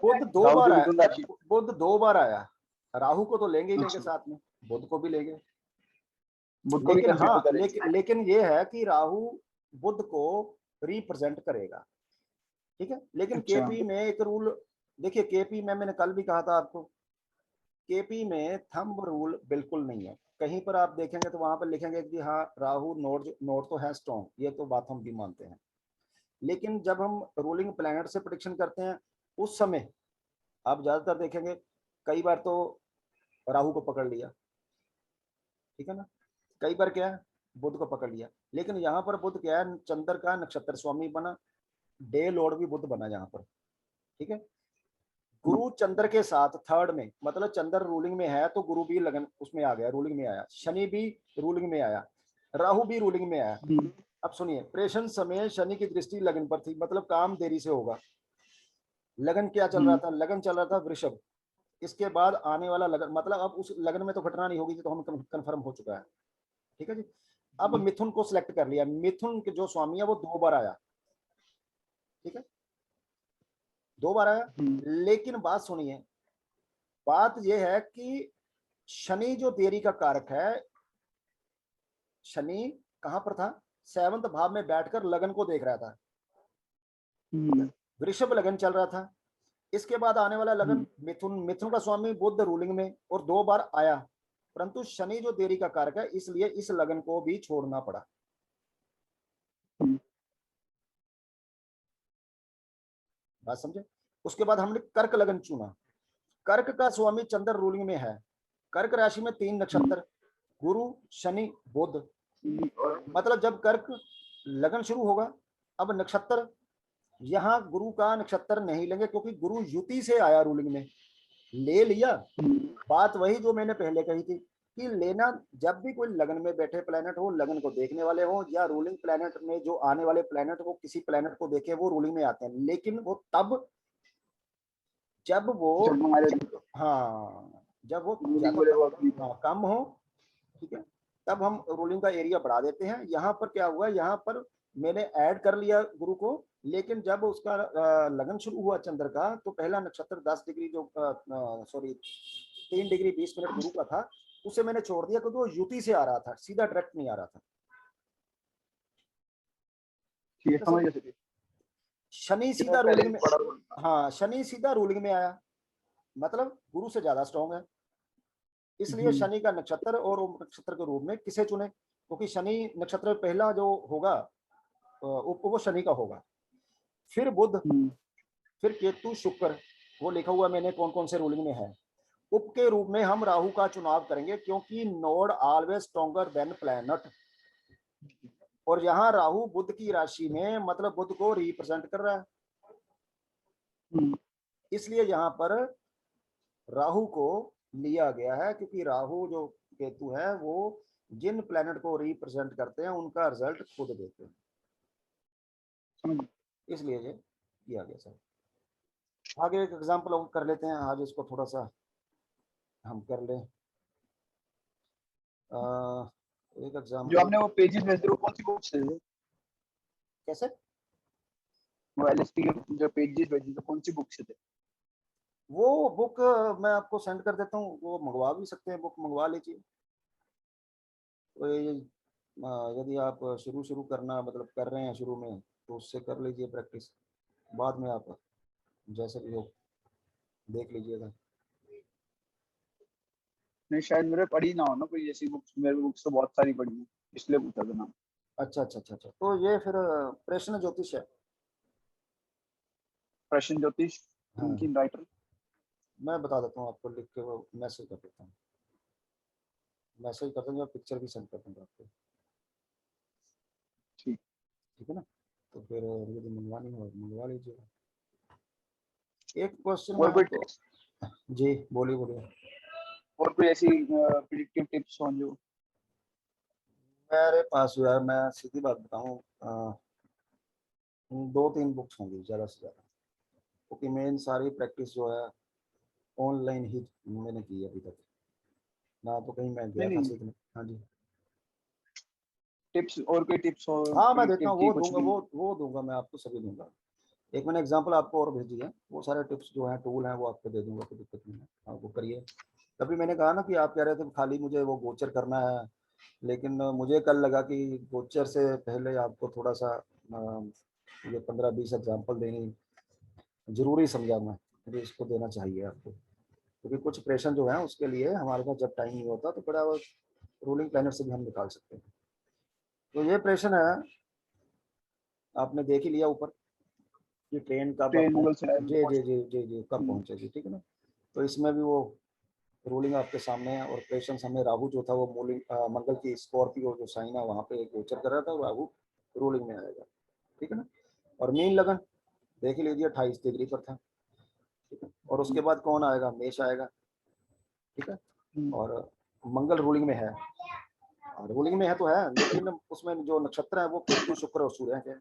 A: बुध दो
B: राहु
A: बार
B: जो
A: आया,
B: मिथुन राशि,
A: बुध 2 बार आया, राहु को तो लेंगे ही लेंगे,
B: अच्छा,
A: साथ में बुध को भी लेंगे।
B: बुध को भी
A: लेकिन
B: कंसीडर
A: हाँ,
B: करेंगे।
A: लेकिन ये है कि राहु बुध को रिप्रेजेंट करेगा, ठीक है। लेकिन
B: अच्छा,
A: केपी में एक रूल, देखिए केपी में मैंने कल भी कहा था आपको, केपी में थंब रूल बिल्कुल नहीं है। कहीं पर आप देखेंगे तो वहां पर लिखेंगे कि हाँ राहु नोड नोड तो है स्ट्रॉन्ग, ये तो बात हम भी मानते हैं। लेकिन जब हम रूलिंग प्लैनेट से प्रिडिक्शन करते हैं उस समय आप ज्यादातर देखेंगे कई बार तो राहु को पकड़ लिया, ठीक है ना, कई बार क्या है बुध को पकड़ लिया। लेकिन यहाँ पर बुध क्या है, चंद्र का नक्षत्र स्वामी बना, डे लॉर्ड भी बुध बना यहाँ पर, ठीक है। गुरु चंद्र के साथ थर्ड में, मतलब चंद्र रूलिंग में है तो गुरु भी लगन उसमें आ गया, रूलिंग में आया, शनि भी रूलिंग में आया, राहु भी रूलिंग में आया। अब सुनिए, प्रेषण समय शनि की दृष्टि लगन पर थी, मतलब काम देरी से होगा। लगन क्या चल रहा था, लगन चल रहा था वृषभ, इसके बाद आने वाला लगन, मतलब अब उस लगन में तो घटना नहीं होगी, तो हम कंफर्म हो चुका है, ठीक है जी। अब मिथुन को सिलेक्ट कर लिया, मिथुन के जो स्वामी है वो 2 बार आया, ठीक है, 2 बार आया। लेकिन बात सुनिए, बात यह है कि शनि जो देरी का कारक है, शनि कहां पर था, 7वें भाव में बैठकर लगन को देख रहा था, वृषभ लगन चल रहा था। इसके बाद आने वाला लगन मिथुन, मिथुन का स्वामी बुध रूलिंग में, और 2 बार आया, परंतु शनि जो देरी का कारक है इसलिए इस लगन को भी छोड़ना पड़ा। बात समझे। उसके बाद हमने कर्क लगन चुना, कर्क का स्वामी चंद्र रूलिंग में है, कर्क राशि में 3 नक्षत्र, गुरु, शनि, बुध, मतलब जब कर्क लगन शुरू होगा, अब नक्षत्र यहां गुरु का नक्षत्र नहीं लेंगे क्योंकि गुरु युति से आया रूलिंग में, ले लिया। बात वही जो मैंने पहले कही थी कि लेना, जब भी कोई लगन में बैठे प्लेनेट हो, लगन को देखने वाले हो, या रूलिंग प्लेनेट में जो आने वाले प्लेनेट वो किसी प्लेनेट को देखे वो रूलिंग में आते हैं, लेकिन वो तब जब वो, हाँ जब वो ज्यादा कम हो, ठीक है, तब हम रूलिंग का एरिया बढ़ा देते हैं। यहाँ पर क्या हुआ, यहाँ पर मैंने ऐड कर लिया गुरु को, लेकिन जब उसका लगन शुरू हुआ चंद्र का, तो पहला नक्षत्र 10 डिग्री जो सॉरी 3 डिग्री 20 मिनट गुरु का था, उसे मैंने छोड़ दिया क्योंकि वो युति से आ रहा था, सीधा डायरेक्ट नहीं आ रहा था। शनि सीधा रूलिंग में, हाँ शनि सीधा रूलिंग में आया, मतलब गुरु से ज्यादा स्ट्रॉन्ग है, इसलिए शनि का नक्षत्र और नक्षत्र के रूप में किसे चुने, क्योंकि शनि नक्षत्र पहला जो होगा उप वो शनि का होगा, फिर बुध, फिर केतु, शुक्र, वो लिखा हुआ मैंने कौन कौन से रूलिंग में है। उप के रूप में हम राहु का चुनाव करेंगे क्योंकि node always stronger than planet, और यहाँ राहु बुध की राशि में, मतलब बुध को रिप्रेजेंट कर रहा है, इसलिए यहाँ पर राहु को लिया गया है, क्योंकि राहु जो केतु है वो जिन प्लैनेट को रिप्रेजेंट करते हैं उनका रिजल्ट खुद देते हैं, इसलिए ये किया गया सर। आगे एक एग्जांपल कर लेते हैं, आज इसको थोड़ा सा हम कर लें। एक एग्जांपल
B: जो आपने वो पेजेस भेजे थे वो कौन सी बुक से थे?
A: कैसे,
B: वो एलएसपी के जो पेजेस भेजे थे कौन सी बुक से थे?
A: वो बुक मैं आपको सेंड कर देता हूँ, वो मंगवा भी सकते हैं, बुक मंगवा लीजिए। तो यदि आप शुरू शुरू करना मतलब कर रहे हैं शुरू में, तो उससे कर लीजिए प्रैक्टिस, बाद में आप जैसे भी हो देख लीजिएगा।
B: नहीं शायद मेरे पढ़ी ना हो ना कोई ऐसी बुक्स, मेरे बुक्स तो बहुत सारी पढ़ी है, इसलिए पूछा था ना।
A: अच्छा अच्छा अच्छा अच्छा, तो ये फिर प्रश्न ज्योतिष है।
B: प्रश्न ज्योतिष,
A: हाँ
B: किन राइटर?
A: मैं बता देता हूँ आपको, लिख के वो मैसेज कर देता हूँ। मैसेज कर दूंगा, पिक्चर भी सेंड कर दूंगा आपको,
B: ठीक।
A: ठीक है ना। तो फिर यदि मंगवानी हो मंगवा लीजिएगा। एक क्वेश्चन मैं
B: और कोई
A: आपको, जी बोलिए बोलिए।
B: और कोई ऐसी प्रिडिक्टिव टिप्स हो जो?
A: मेरे पास यार, मैं सीधी बात बताऊं, 2-3 बुक्स होंगी ज़्यादा से ज़्यादा, क्योंकि मेन सारी प्रैक्टिस जो है ऑनलाइन ही मैंने की है अभी तक, ना तो कहीं मैं
B: नहीं
A: गया था
B: नहीं,
A: सीखने। हाँ जी।
B: टिप्स और कोई टिप्स हो
A: हाँ मैं देता
B: प्रिडिक्टिव
A: हूँ,
B: की
A: वो
B: कुछ
A: दूंगा,
B: भी?
A: वो दूंगा, मैं आपको सभी दूंगा। एक मैंने एग्जांपल आपको और भेजी है, वो सारे टिप्स जो हैं, टूल हैं, वो आपको दे दूंगा, कोई दिक्कत नहीं है, आप वो करिए। तभी मैंने कहा ना कि आप कह रहे थे खाली मुझे वो गोचर करना है, लेकिन मुझे कल लगा कि गोचर से पहले आपको थोड़ा सा ये 15-20 एग्जाम्पल देनी जरूरी समझा मैं, मुझे इसको देना चाहिए आपको, क्योंकि कुछ प्रेशन जो है उसके लिए हमारे पास जब टाइम नहीं होता तो बड़ा रूलिंग प्लानर से भी हम निकाल सकते हैं। तो ये प्रेशन है, आपने देख ही लिया ऊपर कि ट्रेन कब
B: ट्रेन
A: अपने,
B: मुगल सराय में
A: जी जी
B: पहुंच।
A: जी जी जी कब पहुंचेगी, ठीक है ना। तो इसमें भी वो रूलिंग आपके सामने है, और प्रेशन हमें राहु जो था वो मूलिंग मंगल की स्कॉर्पियो जो साइन है वहाँ पे गोचर कर रहा था, राहु रूलिंग में आएगा, ठीक है ना। और मीन लगन देख ही लीजिए 28 डिग्री पर था, ठीक है। और उसके बाद कौन आएगा, मेष आएगा, ठीक है। और मंगल रूलिंग में है, रूलिंग में है तो है, लेकिन उसमें जो नक्षत्र है वो केतु शुक्र और सूर्य है,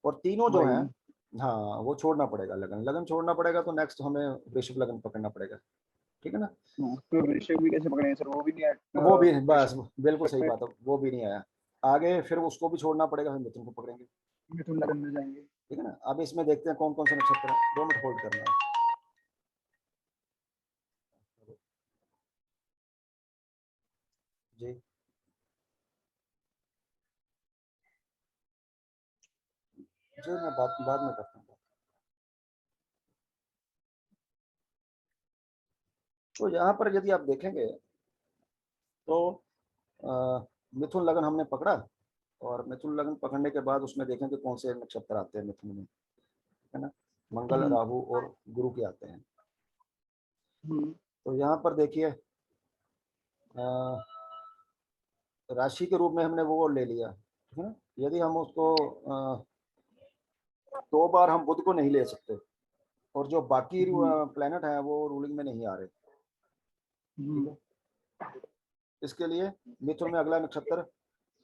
A: और तीनों जो है,
B: वही।
A: हाँ वो छोड़ना पड़ेगा, लगन लगन छोड़ना पड़ेगा, तो नेक्स्ट हमें वृषभ लगन पकड़ना पड़ेगा, ठीक है ना।
B: तो वृश्चिक भी कैसे पकड़ेंगे सर? वो भी नहीं है
A: वो भी बस,
B: वृश्चिक
A: बिल्कुल सही
B: में।
A: बात है, वो भी नहीं आया। आगे फिर उसको भी छोड़ना पड़ेगा, फिर मिथुन को पकड़ेंगे,
B: मिथुन लगन में जाएंगे।
A: ठीक है ना। अब इसमें देखते हैं कौन कौन से नक्षत्र हैं, 2 मिनट होल्ड करना है। जी जी, मैं बात बाद में करता हूँ। तो यहाँ पर यदि आप देखेंगे तो मिथुन लगन हमने पकड़ा, और मिथुन लगन पकड़ने के बाद उसमें देखें कि कौन से नक्षत्र आते हैं मिथुन में, है ना। मंगल,
B: हम्म,
A: राहु और गुरु के आते हैं।
B: हम्म,
A: तो यहाँ पर देखिए राशि के रूप में हमने वो ले लिया, ठीक है। यदि हम उसको 2 बार हम बुध को नहीं ले सकते, और जो बाकी
B: हम्म,
A: प्लेनेट है वो रूलिंग में नहीं आ रहे, ठीक
B: हम्म,
A: है। इसके लिए मिथुन में अगला नक्षत्र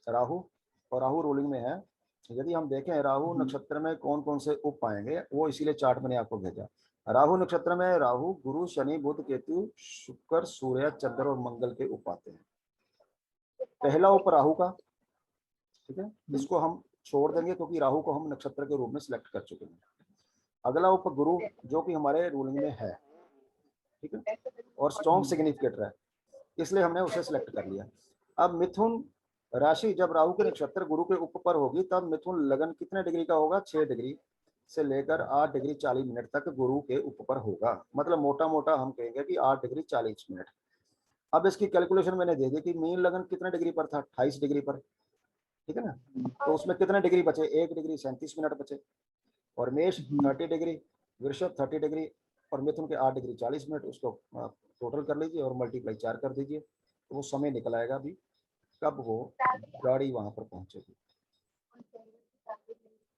A: राहु, और राहु रूलिंग में है। यदि हम देखें राहु
B: हम्म,
A: नक्षत्र में कौन कौन से उप आएंगे, वो इसीलिए चार्ट मैंने आपको भेजा। राहु नक्षत्र में राहु, गुरु, शनि, बुध, केतु, शुक्र, सूर्य, चंद्र और मंगल के उप आते हैं। पहला उप राहु का, ठीक है,
B: हम्म,
A: इसको हम छोड़ देंगे क्योंकि राहु को हम नक्षत्र के रूप में सिलेक्ट कर चुके हैं। अगला उप गुरु, जो कि हमारे रूलिंग में है, ठीक है, और स्ट्रॉन्ग
B: हम्म,
A: सिग्निफिकेटर है, इसलिए हमने उसे सिलेक्ट कर लिया। अब मिथुन राशि जब राहु के नक्षत्र गुरु के उप पर होगी, तब मिथुन लगन कितने डिग्री का होगा, 6 डिग्री से लेकर 8 डिग्री 40 मिनट तक गुरु के उप पर होगा। मतलब मोटा मोटा हम कहेंगे कि 8 डिग्री 40 मिनट। अब इसकी कैलकुलेशन मैंने दे दी कि मीन लगन कितने डिग्री पर था, 28 डिग्री पर, ठीक है ना। तो उसमें कितने डिग्री बचे, 1 डिग्री 37 मिनट बचे। और मेष
B: हम्म,
A: 30 डिग्री, वृषभ 30 डिग्री, और मिथुन के 8 डिग्री 40 मिनट, उसको टोटल कर लीजिए और मल्टीप्लाई 4 कर दीजिए, तो वो समय निकल आएगा अभी कब वो गाड़ी वहां पर पहुंचेगी,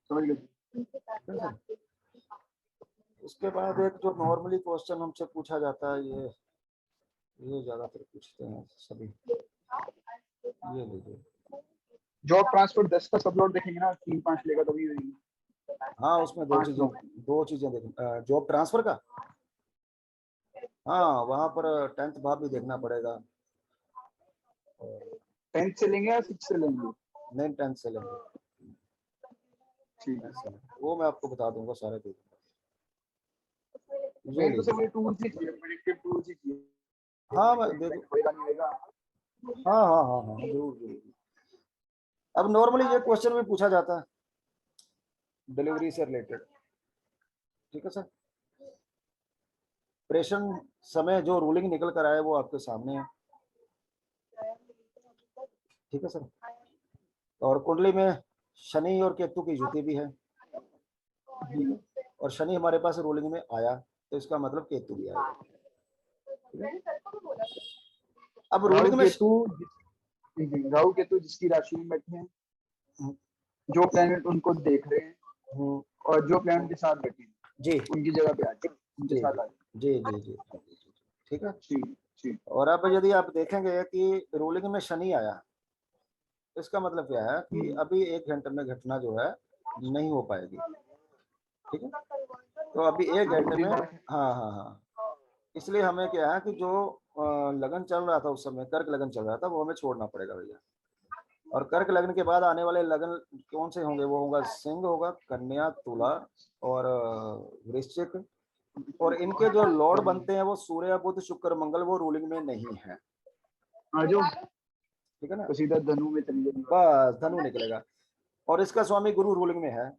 B: समझ गए।
A: ठीक है सर। उसके बाद एक जो नॉर्मली क्वेश्चन हमसे पूछा जाता है, ये ज्यादातर पूछते हैं सभी, ये लीजिए।
B: जॉब ट्रांसफर 10 का सब लोग देखेंगे ना, 3-5 लेगा तभी होगी।
A: हाँ उसमें
B: 5 लोग।
A: दो चीजें देखें, जॉब ट्रांसफर का, हाँ वहां पर 10th भाव भी देखना पड़ेगा, और
B: 10th से लेंगे या 6 से लेंगे?
A: नहीं 10th से लेंगे,
B: ठीक
A: 10th
B: है।
A: से लेंगे, वो मैं आपको बता दूंगा सारे देख, ये
B: मेन तो
A: लीजिए।
B: सर ये टूल्स ही चाहिए, प्रिडिक्टिव टूल्स ही चाहिए।
A: हाँ मैं देखो,
B: एग्जैक्ट होएगा नहीं होएगा।
A: हाँ हाँ हाँ हाँ जरूर जरूर। अब नॉर्मली ये क्वेश्चन भी पूछा जाता है डिलीवरी से रिलेटेड, ठीक है सर। प्रेषण समय जो रूलिंग निकल कर आए वो आपके सामने है, ठीक है सर। और कुंडली में शनि और केतु की युति भी है, ठीक है। और शनि हमारे पास रूलिंग में आया, तो इसका मतलब केतु भी आएगा, ठीक है। अब
B: राहु
A: रूलिंग में
B: राहु केतु जिसकी राशि में बैठे हैं,
A: हम्म,
B: जो प्लेनेट उनको देख रहे हैं,
A: हम्म,
B: और जो प्लेनेट के साथ बैठे हैं
A: जी
B: उनकी जगह पे आ जाए, उनके
A: जी
B: साथ
A: जी
B: आ जाए।
A: जी जी जी जी जी, जी, ठीक है।
B: ठीक ठीक।
A: और अब यदि आप देखेंगे कि रूलिंग में शनि आया, इसका मतलब क्या है कि
B: हम्म,
A: अभी 1 घंटे में घटना जो है नहीं हो पाएगी, ठीक है। तो अभी 1 घंटे में, हाँ हाँ हाँ, इसलिए हमें क्या है कि जो लगन चल रहा था उस समय, कर्क लगन चल रहा था, वो हमें छोड़ना पड़ेगा भैया। और कर्क लगन के बाद आने वाले लगन कौन से होंगे? वो होगा सिंह होगा, कन्या, तुला और वृश्चिक। और इनके जो लॉर्ड बनते हैं वो सूर्य, बुध, शुक्र, मंगल, वो रूलिंग में नहीं है,
B: आ जाओ
A: ठीक है ना।
B: तो सीधा धनु में चली जाएंगे।
A: बस धनु निकलेगा। और इसका स्वामी गुरु रूलिंग में है।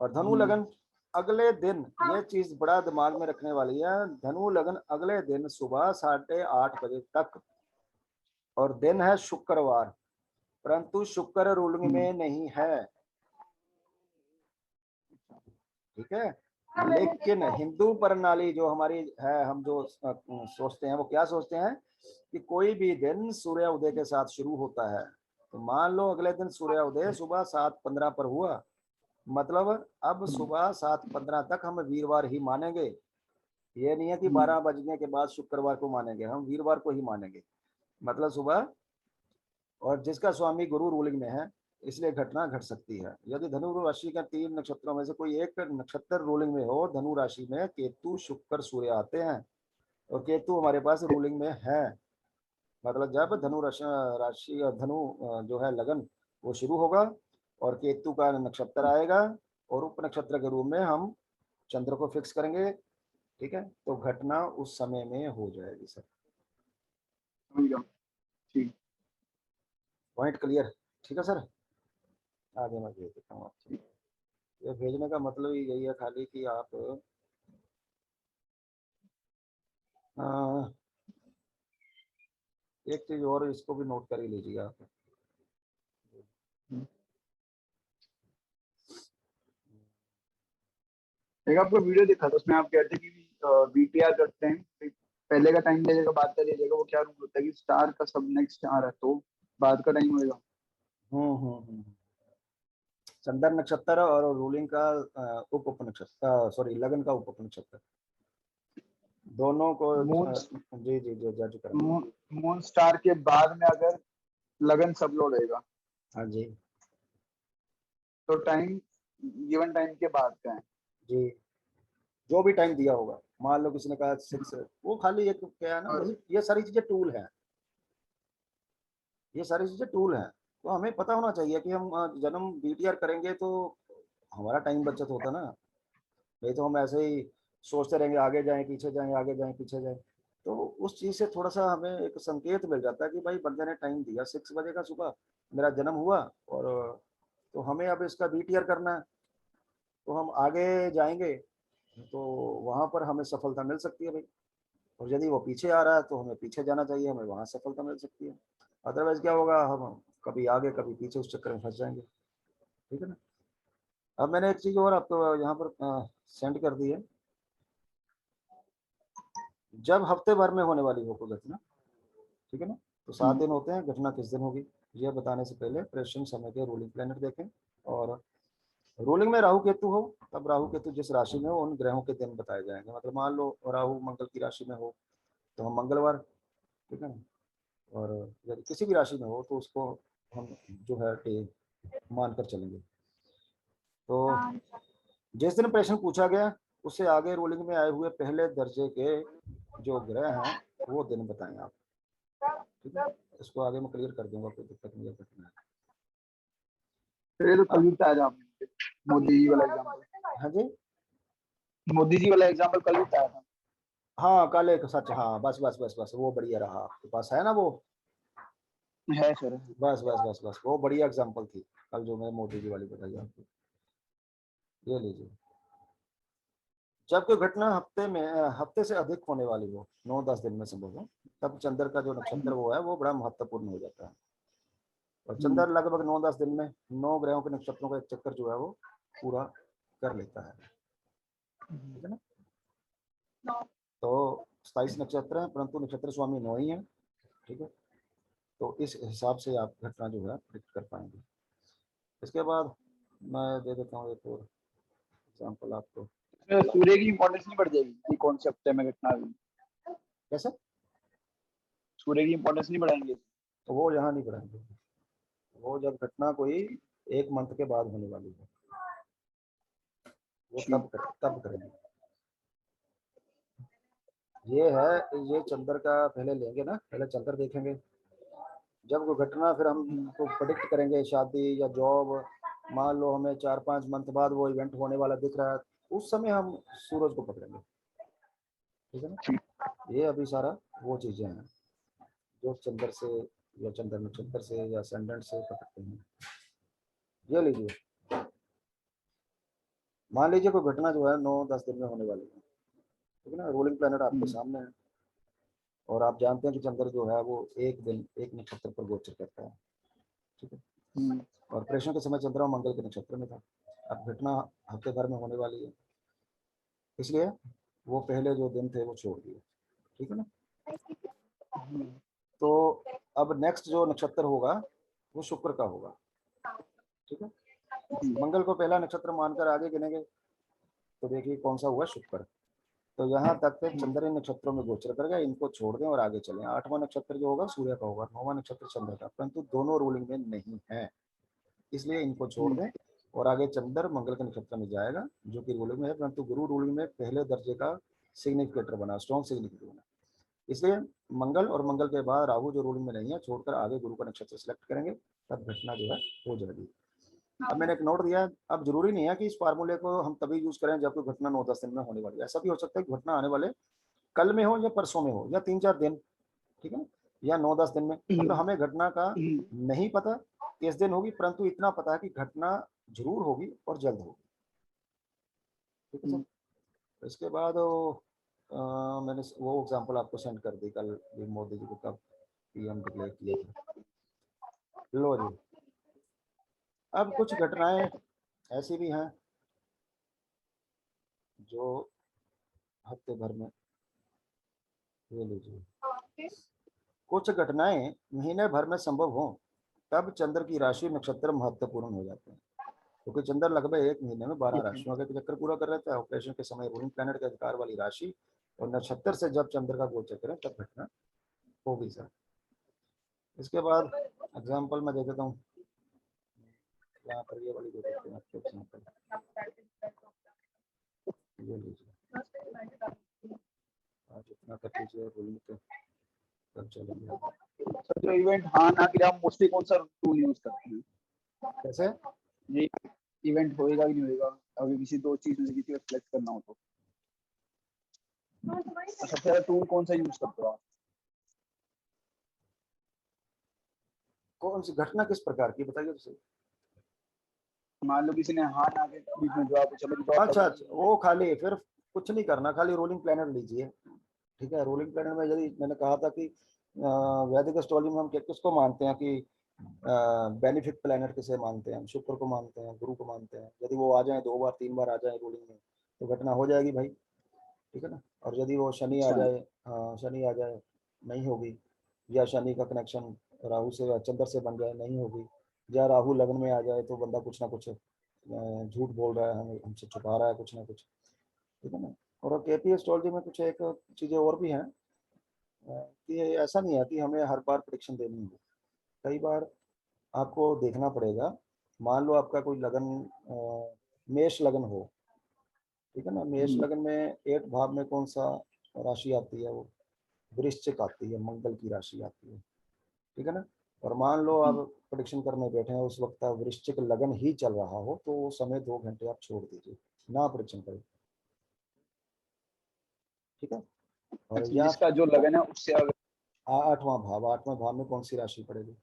A: और धनु
B: हम्म,
A: लगन अगले दिन, ये चीज बड़ा दिमाग में रखने वाली है, धनु लगन अगले दिन सुबह 8:30 बजे तक, और दिन है शुक्रवार, परंतु शुक्र रूलिंग
B: हम्म,
A: में नहीं है, ठीक है। लेकिन हिंदू प्रणाली जो हमारी है, हम जो सोचते हैं, वो क्या सोचते हैं कि कोई भी दिन सूर्य उदय के साथ शुरू होता है। तो मान लो अगले दिन सूर्य उदय सुबह 7:15 पर हुआ, मतलब अब
B: हम्म,
A: सुबह 7:15 तक हम वीरवार ही मानेंगे। ये नहीं है कि
B: हम्म,
A: 12 बजने के बाद शुक्रवार को मानेंगे, हम वीरवार को ही मानेंगे, मतलब सुबह। और जिसका स्वामी गुरु रूलिंग में है, इसलिए घटना घट सकती है। यदि धनु राशि का 3 नक्षत्रों में से कोई एक नक्षत्र रूलिंग में हो, धनु राशि में केतु, शुक्र, सूर्य आते हैं, और केतु हमारे पास रूलिंग में है, मतलब जब धनु राशि धनु जो है लगन वो शुरू होगा, और केतु का नक्षत्र आएगा, और उप नक्षत्र के रूप में हम चंद्र को फिक्स करेंगे, ठीक है। तो घटना उस समय में हो जाएगी सर।
B: समझ गया। ठीक
A: पॉइंट क्लियर, ठीक है सर। आगे मैं भेज देता हूँ आपको। ये भेजने का मतलब ही यही है खाली कि आप अ, एक चीज और, इसको भी नोट कर ही लीजिए आप।
B: है। एक आपका वीडियो देखा था, उसमें आप कहते कि बीटीआर करते हैं, पहले का टाइम ले जाएगा, बाद का ले जाएगा। वो क्या रूल होता है कि स्टार का सब नेक्स्ट स्टार है तो बाद का टाइम होएगा।
A: हम्म। चंद्र नक्षत्र और रूलिंग का उप उप नक्षत्र, सॉरी लगन का उप नक्षत्र, दोनों को
B: मून
A: जी जी जी जज करेंगे।
B: मून मून स्टार के बाद में अगर लगन सब लोड होएगा
A: हाँ जी
B: तो टाइम गिवन टाइम के बाद का है।
A: जी, जो भी टाइम दिया होगा, मान लो किसी ने कहा 6, वो खाली एक क्या है ना,
B: और
A: ये सारी चीजें टूल है, ये सारी चीजें टूल हैं। तो हमें पता होना चाहिए कि हम जन्म बीटीआर करेंगे तो हमारा टाइम बचत होता ना। नहीं तो हम ऐसे ही सोचते रहेंगे, आगे जाएं पीछे जाएं, आगे जाएं पीछे जाएं। तो उस चीज से थोड़ा सा हमें एक संकेत मिल जाता है कि भाई बंदे ने टाइम दिया, 6 बजे का सुबह मेरा जन्म हुआ, और तो हमें अब इसका बीटीआर करना है, तो हम आगे जाएंगे, तो वहां पर हमें सफलता मिल सकती है भाई। और यदि वो पीछे आ रहा है तो हमें पीछे जाना चाहिए, हमें वहां सफलता मिल सकती है। अदरवाइज क्या होगा, हम कभी आगे कभी पीछे उस चक्कर में फंस जाएंगे, ठीक है ना। अब मैंने एक चीज और आपको यहाँ पर सेंड कर दी है। जब हफ्ते भर में होने वाली हो कोई घटना, ठीक है ना, तो 7 दिन होते हैं, घटना किस दिन होगी यह बताने से पहले प्रेषण समय के रूलिंग प्लेनेट देखें। और रूलिंग में राहु केतु हो, तब राहु केतु जिस राशि में हो उन ग्रहों के दिन बताए जाएंगे। मतलब मान लो राहु मंगल की राशि में हो तो हम मंगलवार, ठीक है ना। और यदि किसी भी राशि में हो तो उसको हम जो है डे मानकर चलेंगे। तो जिस दिन प्रश्न पूछा गया उससे आगे रूलिंग में आए हुए पहले दर्जे के जो ग्रह हैं वो दिन बताएं आप, ठीक है। इसको आगे मैं क्लियर कर दूंगा, कोई दिक्कत नहीं है घटना है।
B: फिर ये तो कल
A: अब
B: भी बताया था आपने मुझे, मोदी जी वाला एग्जाम्पल।
A: हाँ जी,
B: मोदी जी वाला एग्जाम्पल कल भी बताया था।
A: हाँ कल एक सच, हाँ बस बस बस बस वो बढ़िया रहा, आपके पास है ना वो।
B: है सर।
A: बस बस बस बस वो बढ़िया एग्जांपल थी कल जो मैंने मोदी जी वाली बताई आपको। ये लीजिए, जब कोई घटना हफ्ते से अधिक होने वाली हो, 9-10 दिन में संभव हो, तब चंद्र का जो नक्षत्र वो है वो बड़ा महत्वपूर्ण हो जाता है। और चंद्र लगभग 9-10 दिन में 9 ग्रहों के नक्षत्रों का एक चक्कर जो है वो पूरा कर लेता है, ठीक है ना। तो 27 नक्षत्र है, परंतु नक्षत्र स्वामी 9 ही है। ठीक है, तो इस हिसाब से आप घटना जो है प्रिडिक्ट कर पाएंगे। इसके बाद मैं दे देता हूँ एक और एग्जाम्पल आपको।
B: इसमें सूर्य की इंपॉर्टेंस नहीं बढ़ जाएगी कि कौन से हफ्ते में घटना हुई?
A: कैसे?
B: सूर्य की इंपॉर्टेंस नहीं बढ़ाएंगे?
A: तो वो यहाँ नहीं बढ़ाएंगे, वो जब घटना कोई एक मंथ के बाद होने वाली है वो
B: ठीक।
A: तब करेंगे। ये है, ये चंद्र का पहले लेंगे ना, पहले चंद्र देखेंगे, जब वो घटना फिर हम तो प्रेडिक्ट करेंगे, शादी या जॉब, मान लो हमें 4-5 मंथ बाद वो इवेंट होने वाला दिख रहा है, उस समय हम सूरज को पकड़ेंगे। ठीक है ना, ये अभी सारा वो चीजें हैं जो चंद्र से या चंद्र नक्षत्र से या असेंडेंट से पकड़ते हैं। ये लीजिए, मान लीजिए कोई घटना जो है 9-10 दिन में होने वाली है, ठीक है ना, रूलिंग प्लैनेट आपके सामने है और आप जानते हैं कि चंद्र जो है वो एक दिन एक नक्षत्र पर गोचर करता है। ठीक है, और प्रेषण के समय चंद्रमा मंगल के नक्षत्र में था। अब घटना हफ्ते भर में होने वाली है, इसलिए वो पहले जो दिन थे वो छोड़ दिए। ठीक है ना, तो अब नेक्स्ट जो नक्षत्र होगा वो शुक्र का होगा। ठीक है, मंगल को पहला नक्षत्र मानकर आगे गिनेंगे, तो देखिए कौन सा हुआ, शुक्र। तो यहाँ तक पे चंद्र इन नक्षत्रों में गोचर कर गया, इनको छोड़ दें और आगे चलें। 8वां नक्षत्र जो होगा सूर्य का होगा, 9वां नक्षत्र चंद्र का, परंतु दोनों रूलिंग में नहीं है, इसलिए इनको छोड़ दें और आगे चंद्र मंगल के नक्षत्र में जाएगा जो कि रूलिंग में है, परंतु गुरु रूलिंग में पहले दर्जे का सिग्निफिकेटर बना, स्ट्रॉन्ग सिग्निफिकेटर बना, इसलिए मंगल और मंगल के बाद राहु जो रूलिंग में नहीं है छोड़कर आगे गुरु का नक्षत्र सेलेक्ट करेंगे, तब घटना जो है हो जाएगी। अब मैंने एक नोट दिया, अब जरूरी नहीं है कि इस फार्मूले को हम तभी यूज करें जब कोई घटना 9-10 दिन में होने वाली है, ऐसा भी हो सकता है कि घटना आने वाले कल में हो या परसों में हो या 3-4 दिन, ठीक है, या 9-10 दिन में, मतलब हमें घटना का नहीं पता किस दिन होगी, परंतु इतना पता है कि घटना जरूर होगी और जल्द होगी। ठीक है सर, इसके बाद मैंने वो एग्जांपल आपको सेंड कर दी कल, मोदी जी को कब पीएम डिक्लेयर किया था। लो जी, अब कुछ घटनाएं ऐसी भी हैं जो हफ्ते भर में, ये लीजिए, कुछ घटनाएं महीने भर में संभव हो तब चंद्र की राशि नक्षत्र महत्वपूर्ण हो जाते हैं, क्योंकि चंद्र लगभग एक महीने में 12 राशियों का चक्कर पूरा कर रहता है। ऑपरेशन के समय रूलिंग प्लैनेट के अधिकार वाली राशि और नक्षत्र से जब चंद्र का गोचर करें तब घटना होगी सर। इसके बाद एग्जाम्पल मैं दे देता हूँ, यहाँ पर ये वाली दे देते हैं आपको एग्जाम्पल, ये लीजिए, आज इतना कर लीजिए रूलिंग पे तब चलेंगे।
B: सर जो इवेंट हाँ ना के लिए आप मोस्टली कौन सा टूल यूज करते हैं?
A: कैसे?
B: ये इवेंट होएगा कि नहीं होएगा, अगर किसी दो चीज में से किसी को सिलेक्ट करना हो तो सबसे ज्यादा टूल कौन सा यूज करते हो आप?
A: कौन सी घटना किस प्रकार की बताइए तो।
B: मान लो किसी ने हाँ ना के बीच में जवाब, चलो जवाब
A: अच्छा अच्छा, वो खाली फिर कुछ नहीं करना, खाली रोलिंग प्लैनेट लीजिए। ठीक है, रोलिंग प्लैनेट में यदि मैंने कहा था कि वैदिक एस्ट्रोलॉजी में हम किसको मानते हैं कि बेनिफिक प्लैनेट किसे मानते हैं, हम शुक्र को मानते हैं, गुरु को मानते हैं। यदि वो आ जाए 2 बार 3 बार आ जाए रोलिंग में तो घटना हो जाएगी भाई। ठीक है ना, और यदि वो शनि आ जाए, शनि आ जाए नहीं होगी, या शनि का कनेक्शन राहु से चंद्र से बन जाए नहीं होगी, या राहु लग्न में आ जाए तो बंदा कुछ ना कुछ झूठ बोल रहा है, हमें हमसे छुपा रहा है कुछ ना कुछ। ठीक है ना, और केपी एस्ट्रोलॉजी में कुछ एक चीज़ें और भी हैं कि ऐसा नहीं है कि हमें हर बार प्रेडिक्शन देनी है। कई बार आपको देखना पड़ेगा, मान लो आपका कोई लगन मेष लगन हो, ठीक है ना, मेष लगन में 8 भाव में कौन सा राशि आती है, वो वृश्चिक आती है, मंगल की राशि आती है। ठीक है ना, और मान लो आप प्रेडिक्शन करने बैठे हैं उस वक्त वृश्चिक लगन ही चल रहा हो, तो वो समय 2 घंटे आप छोड़ दीजिए, ना प्रेडिक्शन करें। ठीक है, और या
B: जिसका जो लगन है उससे अगर
A: 8वां भाव में कौन सी राशि पड़ेगी,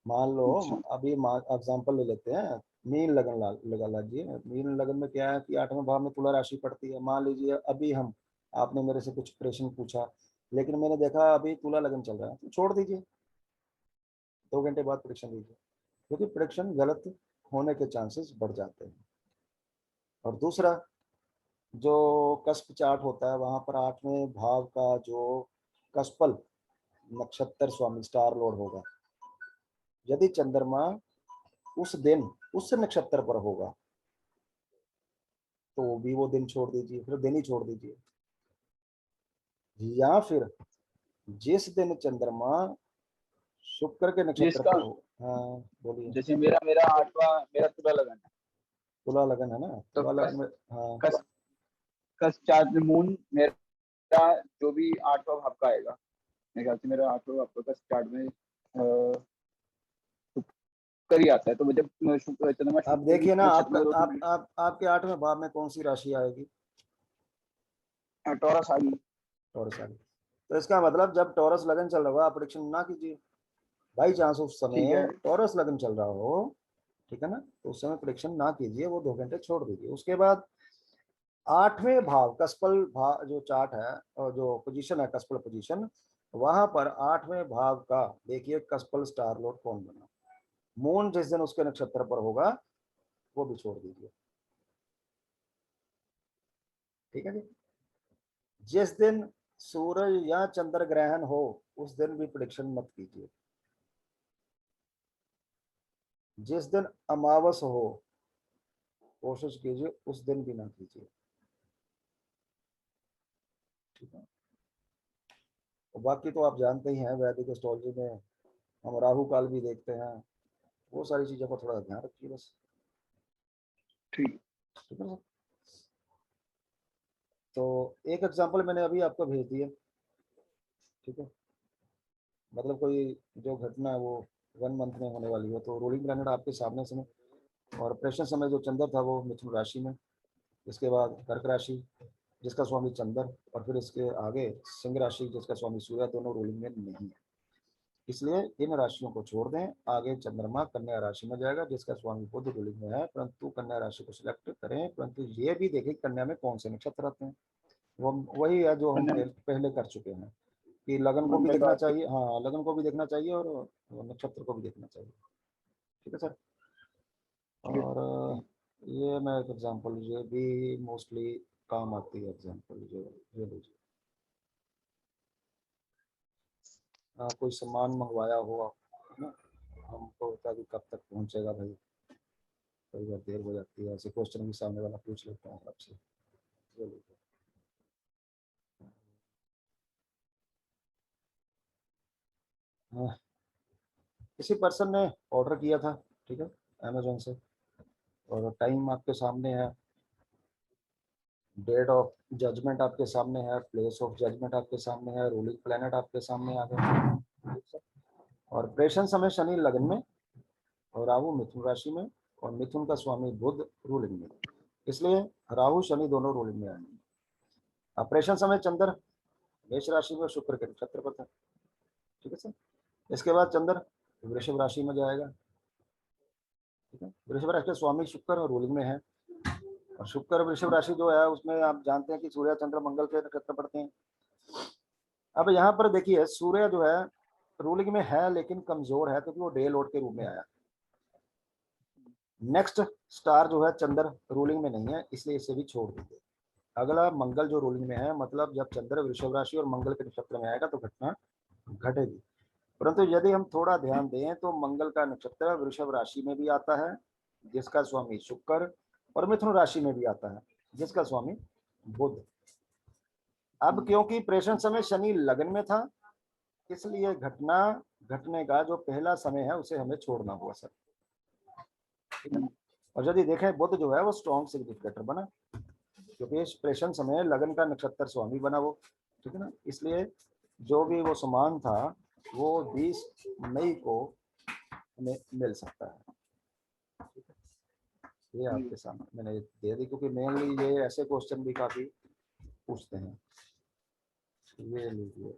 A: मान लो अभी एग्जाम्पल ले लेते हैं, मीन लगन लगा लीजिए। मीन लगन में क्या है कि 8वें भाव में तुला राशि पड़ती है। मान लीजिए अभी हम, आपने मेरे से कुछ प्रश्न पूछा लेकिन मैंने देखा अभी तुला लगन चल रहा है, तो छोड़ दीजिए, 2 घंटे बाद प्रेडिक्शन दीजिए, क्योंकि प्रेडिक्शन गलत होने के चांसेस बढ़ जाते हैं। और दूसरा, जो कस्प चार्ट होता है वहां पर 8वें भाव का जो कस्पल नक्षत्र स्वामी स्टार लॉर्ड होगा, यदि चंद्रमा उस दिन उस नक्षत्र पर होगा तो भी वो दिन छोड़ दीजिए, फिर दिन ही छोड़ दीजिए। या फिर जिस दिन चंद्रमा शुक्र के नक्षत्र
B: जिसका
A: पर हो। हाँ बोलिए।
B: जैसे मेरा मेरा आठवां, मेरा तुला लगन है,
A: तुला लगन है ना,
B: तो
A: तुला लगन में। हाँ
B: कस कस चार्ट मून मेरा जो भी आठवां भाव का आएगा, मेरे ख्याल से मेरा आठवां भाव का स्टार्ट में शुक्र ही आता है। तो जब शुक्र चंद्रमा
A: अब
B: शुक्र की
A: देखिए ना,
B: नक्षत्र
A: आपका
B: में रोटी
A: आप आपके 8वें भाव में कौन सी राशि आएगी?
B: टॉरस आ गई।
A: टॉरस आ गई। तो इसका मतलब जब टॉरस लगन चल रहा हो, आप प्रेडिक्शन ना कीजिए। बाई चांस उस
B: ठीक
A: समय
B: है,
A: टॉरस लगन चल रहा हो, ठीक है ना, तो उस समय प्रेडिक्शन ना कीजिए, वो 2 घंटे छोड़ दीजिए। उसके बाद 8वें भाव कस्पल भाव जो चार्ट है और जो पोजीशन है कस्पल पोजीशन, वहां पर 8वें भाव का देखिए कस्पल स्टार लॉर्ड कौन बना। मून जिस दिन उसके नक्षत्र पर होगा वो भी छोड़ दीजिए, ठीक है जी। जिस दिन सूरज या चंद्र ग्रहण हो उस दिन भी प्रेडिक्शन मत कीजिए। जिस दिन अमावस हो कोशिश कीजिए उस दिन भी ना कीजिए, ठीक है। और बाकी तो आप जानते ही हैं, वैदिक एस्ट्रोलॉजी में हम राहु काल भी देखते हैं, वो सारी चीजों का थोड़ा ध्यान रखिए बस,
B: ठीक।
A: ठीक है सर। तो एक एग्जांपल मैंने अभी आपको भेज दिया, ठीक है। मतलब कोई जो घटना है वो 1 मंथ में होने वाली है, तो रूलिंग प्लैनेट आपके सामने समय और प्रेषण समय जो चंद्र था वो मिथुन राशि में, इसके बाद कर्क राशि जिसका स्वामी चंद्र, और फिर इसके आगे सिंह राशि जिसका स्वामी सूर्य, दोनों रूलिंग में नहीं है। इसलिए इन राशियों को छोड़ दें, आगे चंद्रमा कन्या राशि में जाएगा जिसका स्वामी बुध रूलिंग में है, परंतु कन्या राशि को सिलेक्ट करें, परंतु ये भी देखें कन्या में कौन से नक्षत्र आते हैं। वो वही है जो हम पहले कर चुके हैं कि लगन को भी
B: मंगल
A: देखना
B: राशि।
A: चाहिए, हाँ लगन को भी देखना चाहिए और नक्षत्र को भी देखना चाहिए, ठीक है सर। और ये मैं एक एग्जांपल, ये भी मोस्टली काम आती है एग्जांपल, जो ये लीजिए। कोई सामान मंगवाया हुआ है ना, हमको होता है कि कब तक पहुंचेगा भाई, कई बार देर हो जाती है, ऐसे क्वेश्चन भी सामने वाला पूछ लेता है आपसे। ये लीजिए। हाँ, किसी पर्सन ने ऑर्डर किया था, ठीक है, अमेजोन से, और टाइम आपके सामने है, डेट ऑफ जजमेंट आपके सामने है, प्लेस ऑफ जजमेंट आपके सामने है, रूलिंग प्लैनेट आपके सामने आ गए, और प्रेषण समय शनि लगन में और राहु मिथुन राशि में, और मिथुन का स्वामी बुध रूलिंग में, इसलिए राहु शनि दोनों रूलिंग में आएंगे। प्रेषण समय चंद्र मेष राशि में शुक्र के नक्षत्र पर था, ठीक है सर। इसके बाद चंद्र वृषभ राशि में जाएगा, ठीक है। वृषभ राशि के स्वामी शुक्र और रूलिंग में है, और शुक्र वृषभ राशि जो है उसमें आप जानते हैं कि सूर्य चंद्र मंगल के नक्षत्र पड़ते हैं। अब यहाँ पर देखिए सूर्य जो है रूलिंग में है लेकिन कमजोर है क्योंकि वो डे लॉर्ड के रूप में आया। नेक्स्ट स्टार जो है चंद्र रूलिंग में नहीं है, इसलिए इसे भी छोड़ दीजिए। अगला मंगल जो रूलिंग में है, मतलब जब चंद्र वृषभ राशि और मंगल के नक्षत्र में आएगा तो घटना घटेगी। परंतु यदि हम थोड़ा ध्यान दें तो मंगल का नक्षत्र वृषभ राशि में भी आता है जिसका स्वामी शुक्र, और मिथुन राशि में भी आता है जिसका स्वामी बुध। अब क्योंकि प्रेषण समय शनि लगन में था, इसलिए घटना घटने का जो पहला समय है उसे हमें छोड़ना हुआ सर, ठीक है। और यदि देखें बुध जो है वो स्ट्रॉन्ग सिग्निफिकेटर बना क्योंकि इस प्रेषण समय लगन का नक्षत्र स्वामी बना वो, ठीक है ना, इसलिए जो भी वो सामान था वो 20 मई को हमें मिल सकता है, ठीक है। ये आपके सामने मैंने दे दी क्योंकि मेनली ये ऐसे क्वेश्चन भी काफी पूछते हैं। ये लीजिए,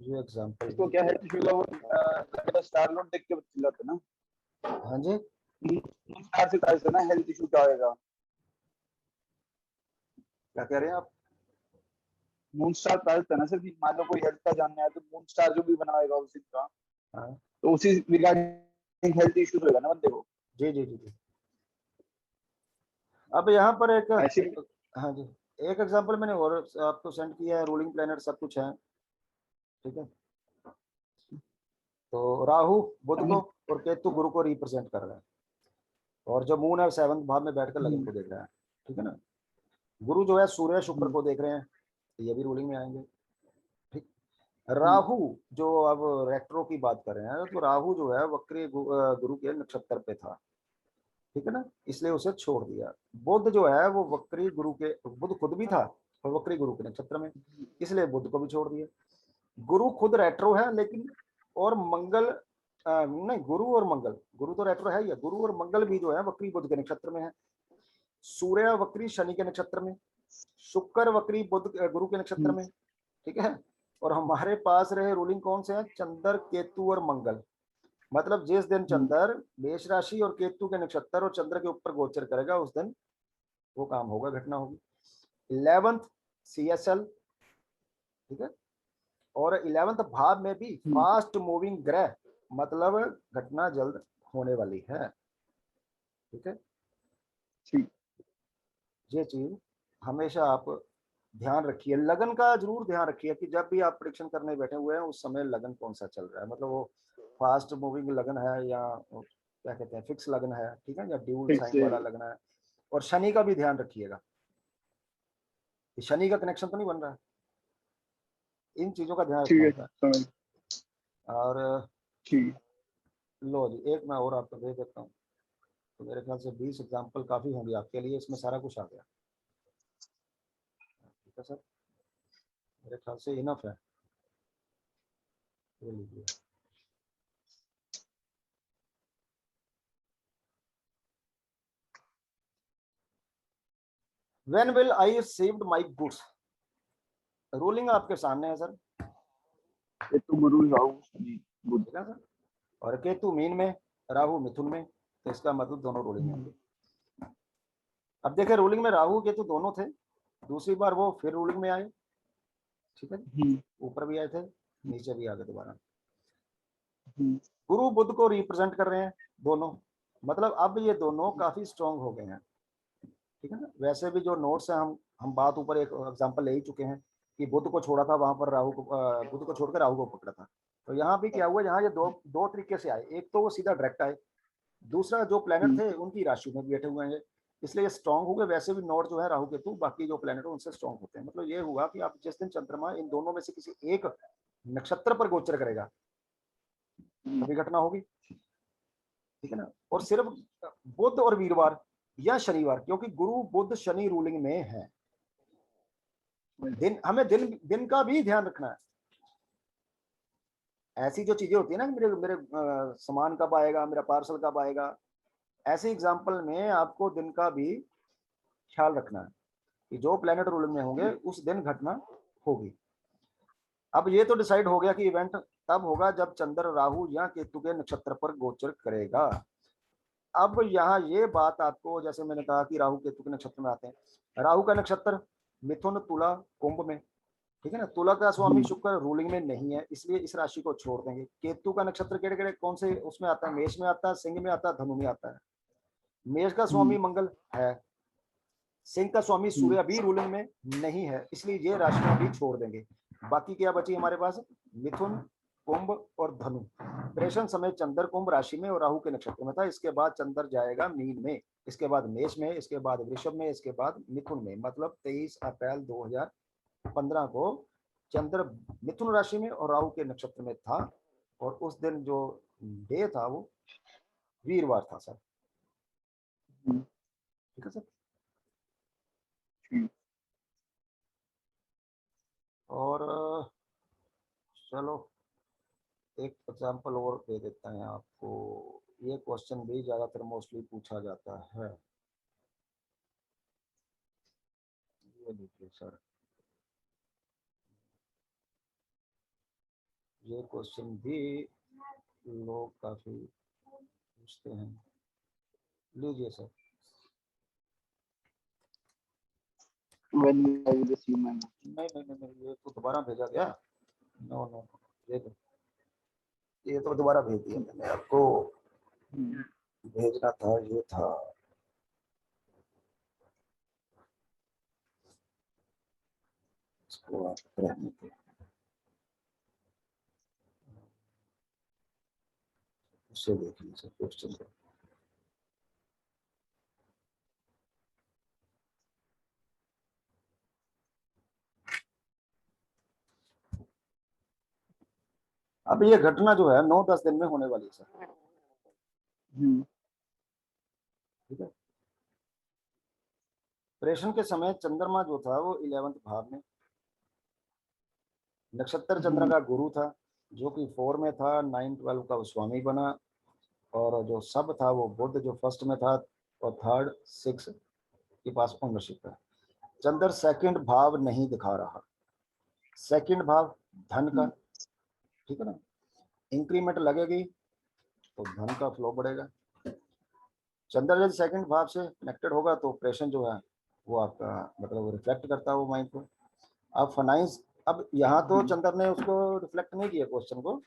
A: ये एग्जांपल
B: इसको
A: है।
B: क्या हेल्थ इशू का वो स्टार लोड देख के चिल्लाते ना,
A: हाँ जी,
B: स्टार से कहा ना हेल्थ इशू क्या होएगा।
A: क्या कह रहे हैं आप?
B: मून स्टार प्राइस था ना सर, कि मान लो कोई हेल्थ का जानना है तो मून स्टार जो भी बनाएगा उसी का,
A: हाँ
B: तो उसी रिगार्डिंग हेल्थ इश्यूज होगा ना बंदे को।
A: जी जी जी जी। अब यहाँ पर एक,
B: ऐसे
A: हाँ जी, एक एग्जांपल मैंने और आपको सेंड किया है, रूलिंग प्लैनेट सब कुछ है, ठीक है। तो राहु बुध को और केतु गुरु को रिप्रेजेंट कर रहे हैं, और जो मून है 7वें भाव में बैठकर लगन को देख रहा है, ठीक है ना। गुरु जो है सूर्य शुक्र को देख रहे हैं, तो ये भी रूलिंग में आएंगे, ठीक। राहु जो अब रेट्रो की बात कर रहे हैं, तो राहु जो है वक्री गुरु के नक्षत्र पे था, ठीक है ना, इसलिए उसे छोड़ दिया। बुध जो है वो वक्री गुरु के, बुध खुद भी था और वक्री गुरु के नक्षत्र में, इसलिए बुध को भी छोड़ दिया। गुरु खुद रेट्रो है लेकिन, और मंगल नहीं, गुरु और मंगल, गुरु तो रेट्रो है ही है, गुरु और मंगल भी जो है वक्री बुध के नक्षत्र में है। सूर्य वक्री शनि के नक्षत्र में, शुक्र वक्री बुध गुरु के नक्षत्र में, ठीक है। और हमारे पास रहे रूलिंग कौन से हैं, चंद्र केतु और मंगल। मतलब जिस दिन चंद्र मेष राशि और केतु के नक्षत्र और चंद्र के ऊपर गोचर करेगा, उस दिन वो काम होगा, घटना होगी। 11th CSL, ठीक है। और 11th भाव में भी फास्ट मूविंग ग्रह, मतलब घटना जल्द होने वाली है, ठीक है। ये चीज हमेशा आप ध्यान रखिए। लगन का जरूर ध्यान रखिए कि जब भी आप प्रेडिक्शन करने बैठे हुए हैं उस समय लगन कौन सा चल रहा है, मतलब वो फास्ट मूविंग लगन है या क्या कहते हैं फिक्स लगन है, ठीक है, या ड्यूल साइन वाला लगन है। और शनि का भी ध्यान रखिएगा, शनि का कनेक्शन तो नहीं बन रहा है, इन चीजों का ध्यान रखना होता है। और लो जी, एक मैं और आपको दे देता हूँ, तो मेरे ख्याल से 20 एग्जाम्पल काफी होंगे आपके लिए, इसमें सारा कुछ आ गया, ठीक है सर, मेरे ख्याल से इनफ है, ये लीजिए। When will I received my goods? Ruling आपके सामने है सर,
B: केतु गुरु राहु शनि बुध,
A: ठीक है सर। और केतु मीन में, राहु मिथुन में, तो इसका मतलब दोनों रूलिंग होंगे। अब देखिए रूलिंग में राहु केतु दोनों थे, दूसरी बार वो फिर रूलिंग में आए, ठीक है, ऊपर भी आए थे, नीचे भी आ गए दोबारा। गुरु बुध को रिप्रेजेंट कर रहे हैं दोनों, मतलब अब ये दोनों काफी स्ट्रॉन्ग हो गए हैं, ठीक है ना। वैसे भी जो नोट्स है, हम बात ऊपर एक एग्जांपल ले ही चुके हैं कि बुध को छोड़ा था, वहां पर राहु को, बुध को छोड़कर राहु को पकड़ा था। तो यहाँ भी क्या हुआ, यहाँ ये दो दो तरीके से आए, एक तो वो सीधा डायरेक्ट आए, दूसरा जो प्लेनेट थे उनकी राशि में बैठे हुए हैं, इसलिए ये स्ट्रॉन्ग हो गए। वैसे भी नोट जो है राहु केतु बाकी जो प्लेनेट है उनसे स्ट्रॉन्ग होते हैं। मतलब ये हुआ कि आप जिस दिन चंद्रमा इन दोनों में से किसी एक नक्षत्र पर गोचर करेगा तभी घटना होगी, ठीक है ना। और सिर्फ बुध और वीरवार या शनिवार, क्योंकि गुरु बुध शनि रूलिंग में है, दिन हमें दिन दिन का भी ध्यान रखना है। ऐसी जो चीजें होती है ना, मेरे मेरे सामान कब आएगा, मेरा पार्सल कब आएगा, ऐसे एग्जाम्पल में आपको दिन का भी ख्याल रखना है कि जो प्लेनेट रूलिंग में होंगे उस दिन घटना होगी। अब ये तो डिसाइड हो गया कि इवेंट तब होगा जब चंद्र राहु या केतु के नक्षत्र पर गोचर करेगा। अब यहाँ ये बात आपको, जैसे मैंने कहा कि राहु केतु के नक्षत्र में आते हैं, राहु का नक्षत्र मिथुन तुला कुंभ में, ठीक है ना। तुला का स्वामी शुक्र रूलिंग में नहीं है, इसलिए इस राशि को छोड़ देंगे। केतु का नक्षत्र केड़े केड़े कौन से उसमें आता है, मेष में आता है, सिंह में आता है, धनु में आता है। मेष का स्वामी मंगल है, सिंह का स्वामी सूर्य भी रूलिंग में नहीं है, इसलिए ये राशियां भी छोड़ देंगे। बाकी क्या बची हमारे पास, मिथुन कुंभ और धनु। प्रेषण समय चंद्र कुंभ राशि में और राहु के नक्षत्र में था, इसके बाद चंद्र जाएगा मीन में, इसके बाद मेष में, इसके बाद वृषभ में, इसके बाद मिथुन में। मतलब 23 अप्रैल 2015 को चंद्र मिथुन राशि में और राहु के नक्षत्र में था, और उस दिन जो डे था वो वीरवार था सर, ठीक है सर। और चलो एक एग्जांपल और दे देते हैं आपको, ये क्वेश्चन भी ज्यादातर मोस्टली पूछा जाता है, ये देखिए सर, ये क्वेश्चन भी लोग काफी पूछते हैं, लीजिए सर। नहीं नहीं नहीं नहीं, ये तो दोबारा भेजा गया, नो नो, ये तो दोबारा भेज दिया मैंने आपको। भेजना था, ये था। इसको आप रहने दो। उससे देख लीजिए क्वेश्चन को। अब ये घटना जो है 9-10 दिन में होने वाली है सर। ठीक है। प्रेषण के समय चंद्रमा जो था वो 11वें भाव में, नक्षत्र चंद्र का गुरु था जो कि 4 में था, 9-12 का वो स्वामी बना, और जो सब था वो बुध जो फर्स्ट में था, और थर्ड 6 के पास ओनरशिप है। चंद्र सेकंड भाव नहीं दिखा रहा, सेकंड भाव धन का, ठीक है ना, इंक्रीमेंट लगेगी तो धन का फ्लो बढ़ेगा। चंद्र यदि सेकंड भाव से कनेक्टेड होगा तो प्रेषण जो है वो आपका मतलब रिफ्लेक्ट करता है वो माइंड को। अब फाइनेंस, अब यहाँ तो चंद्र ने उसको रिफ्लेक्ट नहीं किया क्वेश्चन को।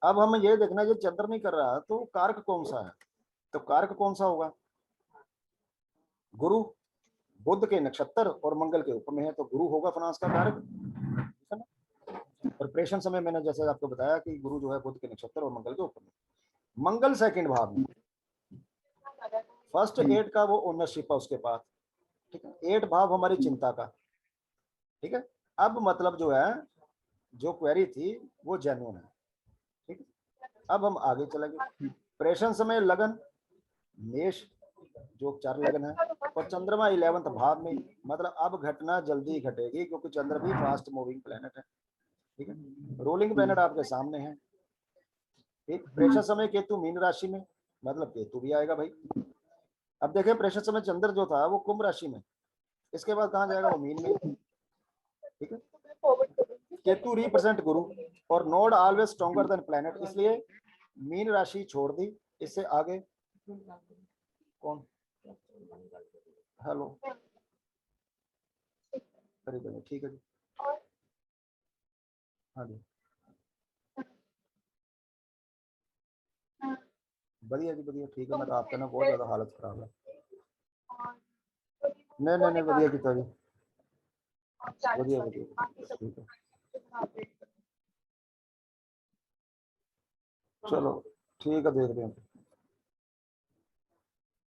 A: अब हमें ये देखना है जो चंद्र नहीं कर रहा तो कारक कौन सा है, तो कारक कौन सा होगा, गुरु, बुध के नक्षत्र और मंगल के ऊपर में है तो गुरु होगा फाइनेंस का कारक, है ना। और प्रेषण समय मैंने जैसे आपको बताया कि गुरु जो है बुध के नक्षत्र और मंगल के ऊपर में, मंगल सेकंड भाव में, फर्स्ट 8 का वो ओनरशिप है उसके पास, ठीक है। 8 भाव हमारी चिंता का, ठीक है। अब मतलब जो है जो क्वेरी थी वो जेन्युइन है, ठीक है। अब हम आगे चलेंगे। प्रेषण समय लगन मेष जो 4 लगन है, और चंद्रमा 11वें भाव में, मतलब अब घटना जल्दी घटेगी क्योंकि चंद्र भी फास्ट मूविंग प्लेनेट है, ठीक है। रोलिंग प्लेनेट आपके सामने है, ठीक। प्रेषण समय केतु मीन राशि में, मतलब केतु भी आएगा भाई। अब देखें प्रेषण समय चंद्र जो था वो कुंभ राशि में, इसके बाद कहाँ जाएगा वो मीन में, ठीक है। केतु रिप्रेजेंट गुरु और node always stronger than planet, इसलिए मीन राशि छोड़ दी। इससे आगे कौन, हेलो, ठीक है जी, हाँ जी, बढ़िया जी बढ़िया, ठीक है। मैं तो आपका ना बहुत ज्यादा हालत खराब है, नहीं नहीं नहीं, बढ़िया किया जी, बढ़िया बढ़िया, ठीक है, चलो ठीक है, देखते हैं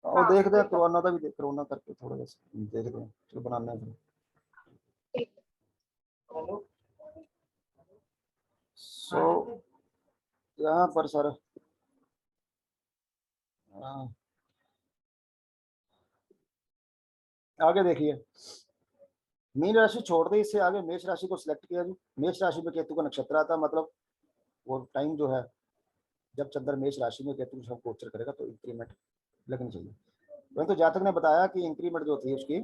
A: और देखते हैं कोरोना का भी, कोरोना करके थोड़ा देखते हैं, चलो बनाना है। सो यहाँ पर सर आगे देखिए, मीन राशि छोड़ दी, इससे आगे मेष राशि को सिलेक्ट किया जी। मेष राशि में केतु का नक्षत्र आता, मतलब वो टाइम जो है जब चंद्र मेष राशि में केतु सब गोचर करेगा तो इंक्रीमेंट लगनी चाहिए। परंतु जातक ने बताया कि इंक्रीमेंट जो थी उसकी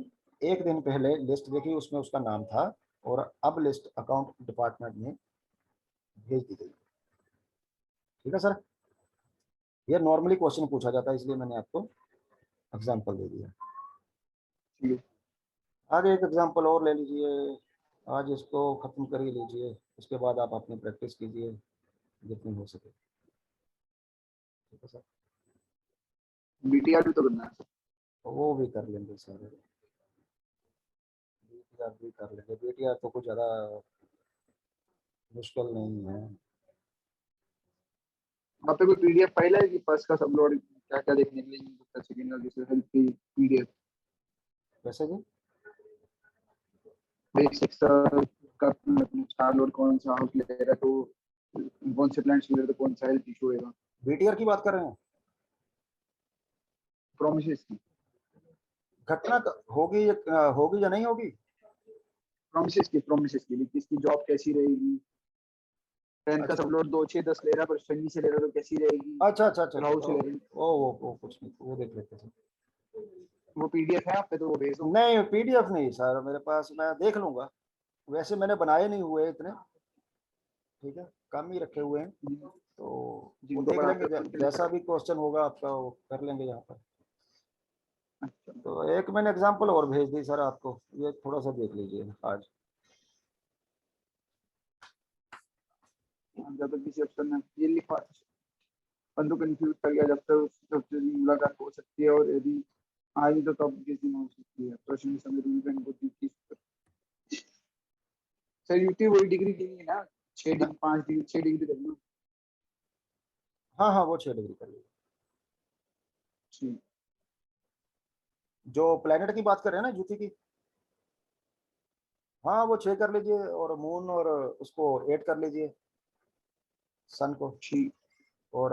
A: एक दिन पहले लिस्ट देखी, उसमें उसका नाम था, और अब लिस्ट अकाउंट डिपार्टमेंट में भेज दी गई, ठीक है सर। ये नॉर्मली क्वेश्चन पूछा जाता है इसलिए मैंने आपको एग्जाम्पल दे दिया। आगे एक एग्जाम्पल और ले लीजिए, आज इसको खत्म कर ही लीजिए, उसके बाद आप अपनी प्रैक्टिस कीजिए जितनी हो सके, ठीक है सर।
B: बीटीआर भी तो करना है,
A: तो वो भी कर लेंगे सर, बीटीआर भी कर लेंगे, बीटीआर तो कुछ ज़्यादा मुश्किल नहीं है।
B: वहाँ पे कोई पीडीएफ फाइल है कि फर्स्ट का सब लोड क्या क्या देखने के लिए, सेकंड का जैसे हेल्प की पीडीएफ,
A: वैसे भी
B: बेसिक्स का चार लोड कौन सा हाउस ले रहा है, तो कौन से प्लांट्स ले रहा है, तो कौन सा हेल्थ इशू होगा,
A: बीटीआर की बात कर रहे हैं,
B: प्रोमिसेस की,
A: घटना होगी होगी या नहीं होगी,
B: प्रोमिसेस की किसकी जॉब कैसी रहेगी, 10 का
A: अच्छा
B: सब लोड 2 6 10 ले रहा है पर शनि से ले रहा है तो कैसी रहेगी,
A: अच्छा अच्छा अच्छा,
B: राहु से ले रही,
A: वो कुछ नहीं, वो देख लेते हैं।
B: वो पीडीएफ है आप पे तो वो भेज दो।
A: नहीं पीडीएफ नहीं सर मेरे पास, मैं देख लूंगा, वैसे मैंने बनाए नहीं हुए इतने, ठीक है, कम ही रखे हुए हैं, तो वो
B: जिनको
A: देख
B: बनाते
A: लेंगे,
B: हो उनके लिए
A: जैसा भी क्वेश्चन होगा आपका वो कर लेंगे यहाँ पर।
B: अच्छा,
A: तो एक मैंने एग्जांपल और भेज दी सर आपको, ये थोड़ा सा देख लीजिए आज।
B: जब तक किसी ऑप्शन में ये लिखा बंदू कंफ्यूज कर गया, जब तक उससे मुलाकात हो सकती है, और यदि आई तो कब किस दिन हो सकती है। प्रश्न समय रूल एंड बुद्धि की सर यूटी वही डिग्री की है ना, 6 डिग्री 5 डिग्री 6 डिग्री करना।
A: हाँ हाँ, वो 6 डिग्री कर लीजिए।
B: ठीक।
A: जो प्लेनेट की बात कर रहे हैं ना ज्योति की, हाँ वो 6 कर लीजिए, और मून और उसको 8 कर लीजिए, सन को।
B: ठीक।
A: और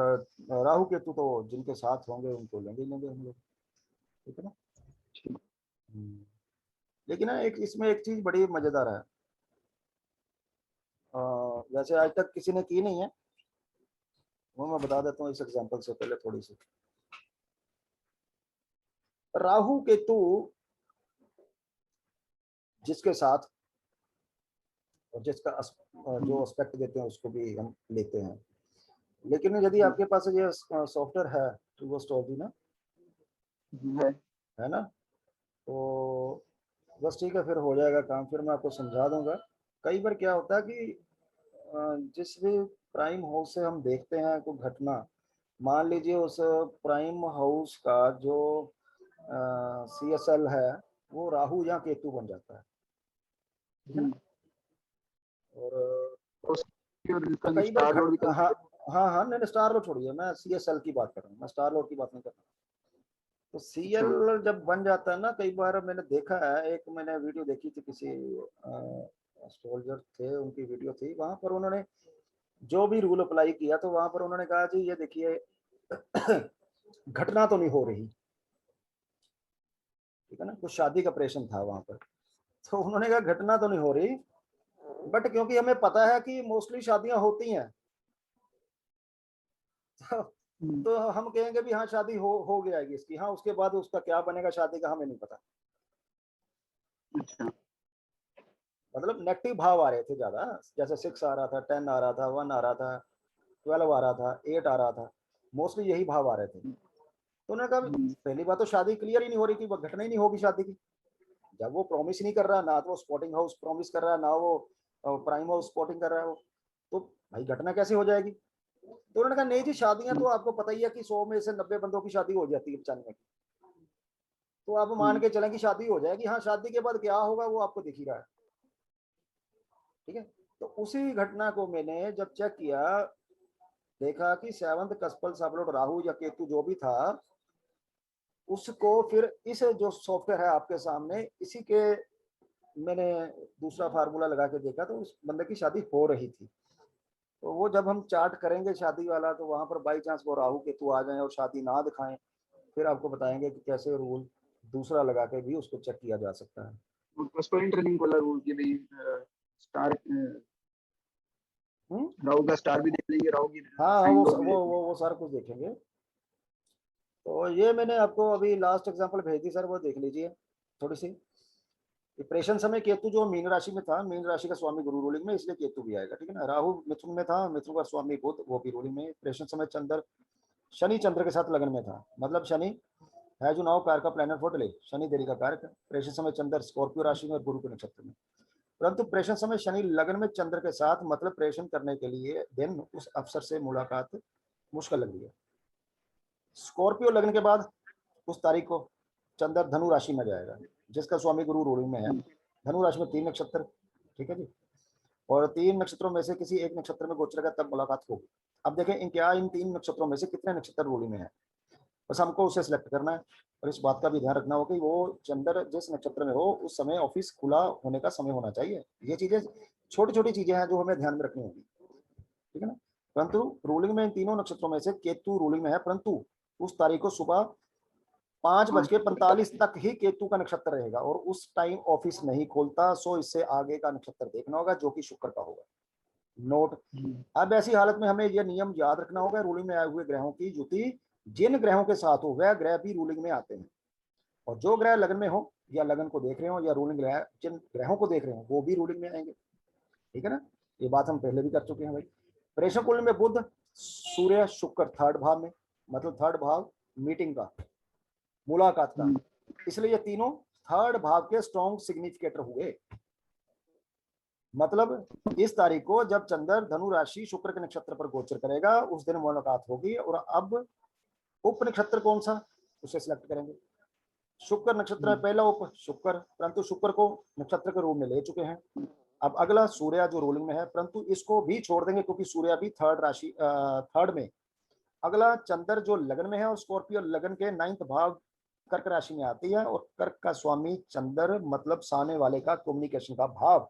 A: राहु केतु तो जिनके साथ होंगे उनको लेंगे ही लेंगे हम लोग, ठीक है ना।
B: ठीक।
A: हम्म। लेकिन ना एक इसमें एक चीज बड़ी मजेदार है, वैसे आज तक किसी ने की नहीं है, वो मैं बता देता हूँ इस एग्जांपल से पहले थोड़ी सी। राहु केतु जिसके साथ और जिसका जो एस्पेक्ट देते हैं उसको भी हम लेते हैं। लेकिन यदि आपके पास ये सॉफ्टवेयर है तो वो एस्ट्रोलॉजी ना,
B: है।
A: है ना, तो बस ठीक है, फिर हो जाएगा काम, फिर मैं आपको समझा दूंगा। कई बार क्या होता है कि जिस भी प्राइम हाउस से हम देखते हैं कोई घटना, मान लीजिए उस प्राइम हाउस का जो CSL है वो राहु या केतु बन जाता है, ठीक है ना। और कई बार
B: स्टार रोड भी
A: हाँ
B: कंसीडर।
A: हाँ हाँ, नहीं स्टार लोड छोड़िए, मैं CSL की बात कर रहा हूँ, मैं स्टार लोड की बात नहीं कर रहा हूँ। तो
B: अच्छा।
A: CL जब बन जाता है ना, कई बार मैंने देखा है, एक मैंने वीडियो देखी थी, किसी एस्ट्रोलॉजर थे उनकी वीडियो थी, वहां पर उन्होंने जो भी रूल अप्लाई किया तो वहां पर उन्होंने कहा जी ये देखिए घटना तो नहीं हो रही, ठीक है ना, कुछ शादी का प्रश्न था वहां पर, तो उन्होंने कहा घटना तो नहीं हो रही, बट क्योंकि हमें पता है कि मोस्टली शादियां होती हैं तो, तो हम कहेंगे भी हाँ शादी हो गया है इसकी, हाँ उसके बाद उसका क्या बनेगा शादी का हमें नहीं पता।
B: अच्छा।
A: मतलब नेगेटिव भाव आ रहे थे ज्यादा, जैसे 6 आ रहा था, 10 आ रहा था, 1 आ रहा था, 12 आ रहा था, 8 आ रहा था, मोस्टली यही भाव आ रहे थे। तो उन्होंने कहा पहली बात तो शादी क्लियर ही नहीं हो रही थी, घटना ही नहीं होगी शादी की, जब वो प्रॉमिस नहीं कर रहा, ना तो वो स्पॉटिंग हाउस प्रॉमिस कर रहा है, ना वो प्राइम हाउस स्पॉटिंग कर रहा है, वो तो भाई घटना कैसे हो जाएगी। तो उन्होंने कहा नहीं जी, शादियां तो आपको पता ही है कि 100 में से 90 बंदों की शादी हो जाती है 95 की, तो आप मान के चलें कि शादी हो जाएगी, हाँ शादी के बाद क्या होगा वो आपको दिख ही रहा है, ठीक है। तो उसी घटना को मैंने जब चेक किया, देखा कि 7th कस्पल सबलोड राहु या केतु जो भी था, उसको फिर इस जो सॉफ्टवेयर है आपके सामने, इसी के मैंने दूसरा फार्मूला लगा के देखा तो उस बंदे की शादी हो रही थी। तो वो जब हम चार्ट करेंगे शादी वाला, तो वहां पर बाई चांस वो राहु केतु आ जाए और शादी ना दिखाएं, फिर आपको बताएंगे कि कैसे रूल दूसरा लगा के भी उसको चेक किया जा सकता है।
B: उसको इंटरलिंक वाला रूल की भी स्टार
A: हम्म।
B: राहु का स्टार भी देख लेंगे, राहु की
A: हाँ हाँ,
B: साइन लोड भी देख लेंगे।
A: वो सारा कुछ देखेंगे। तो ये मैंने आपको अभी लास्ट एग्जांपल भेज दी सर, वो देख लीजिए थोड़ी सी। प्रेषण समय केतु जो मीन राशि में था, मीन राशि का स्वामी गुरु रूलिंग में, इसलिए केतु भी आएगा, ठीक है ना। राहु मिथुन में था, मिथुन का स्वामी बुध, वो भी रूलिंग में। प्रेषण समय चंद्र शनि चंद्र के साथ लगन में था, मतलब शनि है जो 9 कार का प्लेनेट फॉर डिले, शनि देरी का कारक है। प्रेषण समय चंद्र स्कॉर्पियो राशि में और गुरु के नक्षत्र में, परंतु प्रेषण समय शनि लगन में चंद्र के साथ, मतलब प्रेषण करने के लिए दिन उस अफसर से मुलाकात मुश्किल लग रही है। स्कॉर्पियो लगन के बाद उस तारीख को चंद्र धनु राशि में जाएगा, जिसका स्वामी गुरु रूलिंग में है। धनु राशि में 3 नक्षत्र, ठीक है जी, और 3 नक्षत्रों में से किसी एक नक्षत्र में गोचर का तब मुलाकात होगी। अब देखें इन क्या इन 3 नक्षत्रों में से कितने नक्षत्र रूलिंग में है, बस हमको उसे सिलेक्ट करना है। और इस बात का भी ध्यान रखना हो कि वो चंद्र जिस नक्षत्र में हो उस समय ऑफिस खुला होने का समय होना चाहिए। ये चीजें छोटी छोटी चीजें हैं जो हमें ध्यान में रखनी होगी, ठीक है ना। परंतु रूलिंग में इन तीनों नक्षत्रों में से केतु रूलिंग में है, परंतु उस तारीख को सुबह 5:45 तक ही केतु का नक्षत्र रहेगा और उस टाइम ऑफिस नहीं खोलता। सो इससे आगे का नक्षत्र देखना होगा जो कि शुक्र का होगा। नोट, अब ऐसी हालत में हमें यह नियम याद रखना होगा, रूलिंग में आए हुए ग्रहों की युति जिन ग्रहों के साथ हो वह ग्रह भी रूलिंग में आते हैं, और जो ग्रह लगन में हो या लगन को देख रहे हो या रूलिंग ग्रह जिन ग्रहों को देख रहे हो वो भी रूलिंग में आएंगे, ठीक है ना। ये बात हम पहले भी कर चुके हैं भाई। प्रेषण कुल में बुध सूर्य शुक्र 3rd भाव में, मतलब 3rd भाव मीटिंग का, मुलाकात का, इसलिए ये तीनों 3rd भाव के स्ट्रॉन्ग सिग्निफिकेटर हुए। मतलब इस तारीख को जब चंद्र धनु राशि शुक्र के नक्षत्र पर गोचर करेगा उस दिन मुलाकात होगी। और अब उप नक्षत्र कौन सा उसे सिलेक्ट करेंगे। शुक्र नक्षत्र है पहला उप शुक्र, परंतु शुक्र को नक्षत्र के रूप में ले चुके हैं। अब अगला सूर्य जो रूलिंग में है, परंतु इसको भी छोड़ देंगे क्योंकि सूर्य भी थर्ड राशि थर्ड में। अगला चंद्र जो लगन में है और स्कॉर्पियो लगन के 9th भाव कर्क राशि में आती है। और कर्क का स्वामी चंद्र मतलब सामने वाले का कम्युनिकेशन का भाव।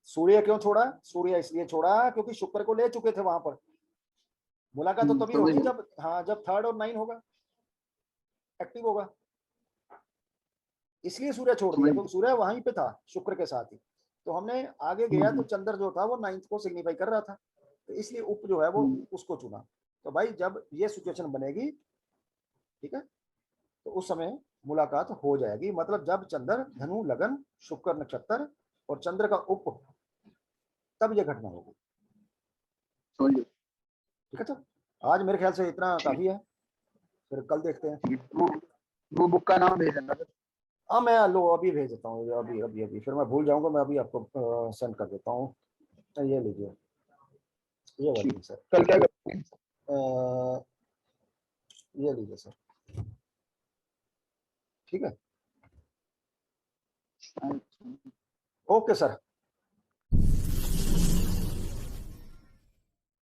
A: सूर्य क्यों छोड़ा? सूर्य इसलिए छोड़ा क्योंकि शुक्र को ले चुके थे वहां पर। मुलाकात तो तभी होगी जब, हाँ, जब 3rd और 9 होगा, एक्टिव होगा, इसलिए सूर्य छोड़ दिया क्योंकि सूर्य वहीं पे था शुक्र के साथ ही। तो हमने आगे गया तो चंद्र जो था वो 9th को सिग्निफाई कर रहा था, तो इसलिए उप जो है वो उसको चुना। तो भाई जब ये सिचुएशन बनेगी, ठीक है, तो उस समय मुलाकात हो जाएगी। मतलब जब चंद्र धनु लगन शुक्र नक्षत्र और चंद्र का उप, तब ये घटना होगी। ठीक है, तो आज मेरे ख्याल से इतना काफी है, फिर कल देखते हैं।
B: वो बुक का नाम भेजना।
A: हाँ मैं लो अभी भेज देता हूँ, अभी अभी अभी, फिर मैं भूल जाऊंगा। मैं अभी आपको सेंड कर देता हूँ। ये लीजिए, ये वाली है सर।
B: कल क्या करेंगे?
A: ये लीजिए सर, ठीक है, ओके सर।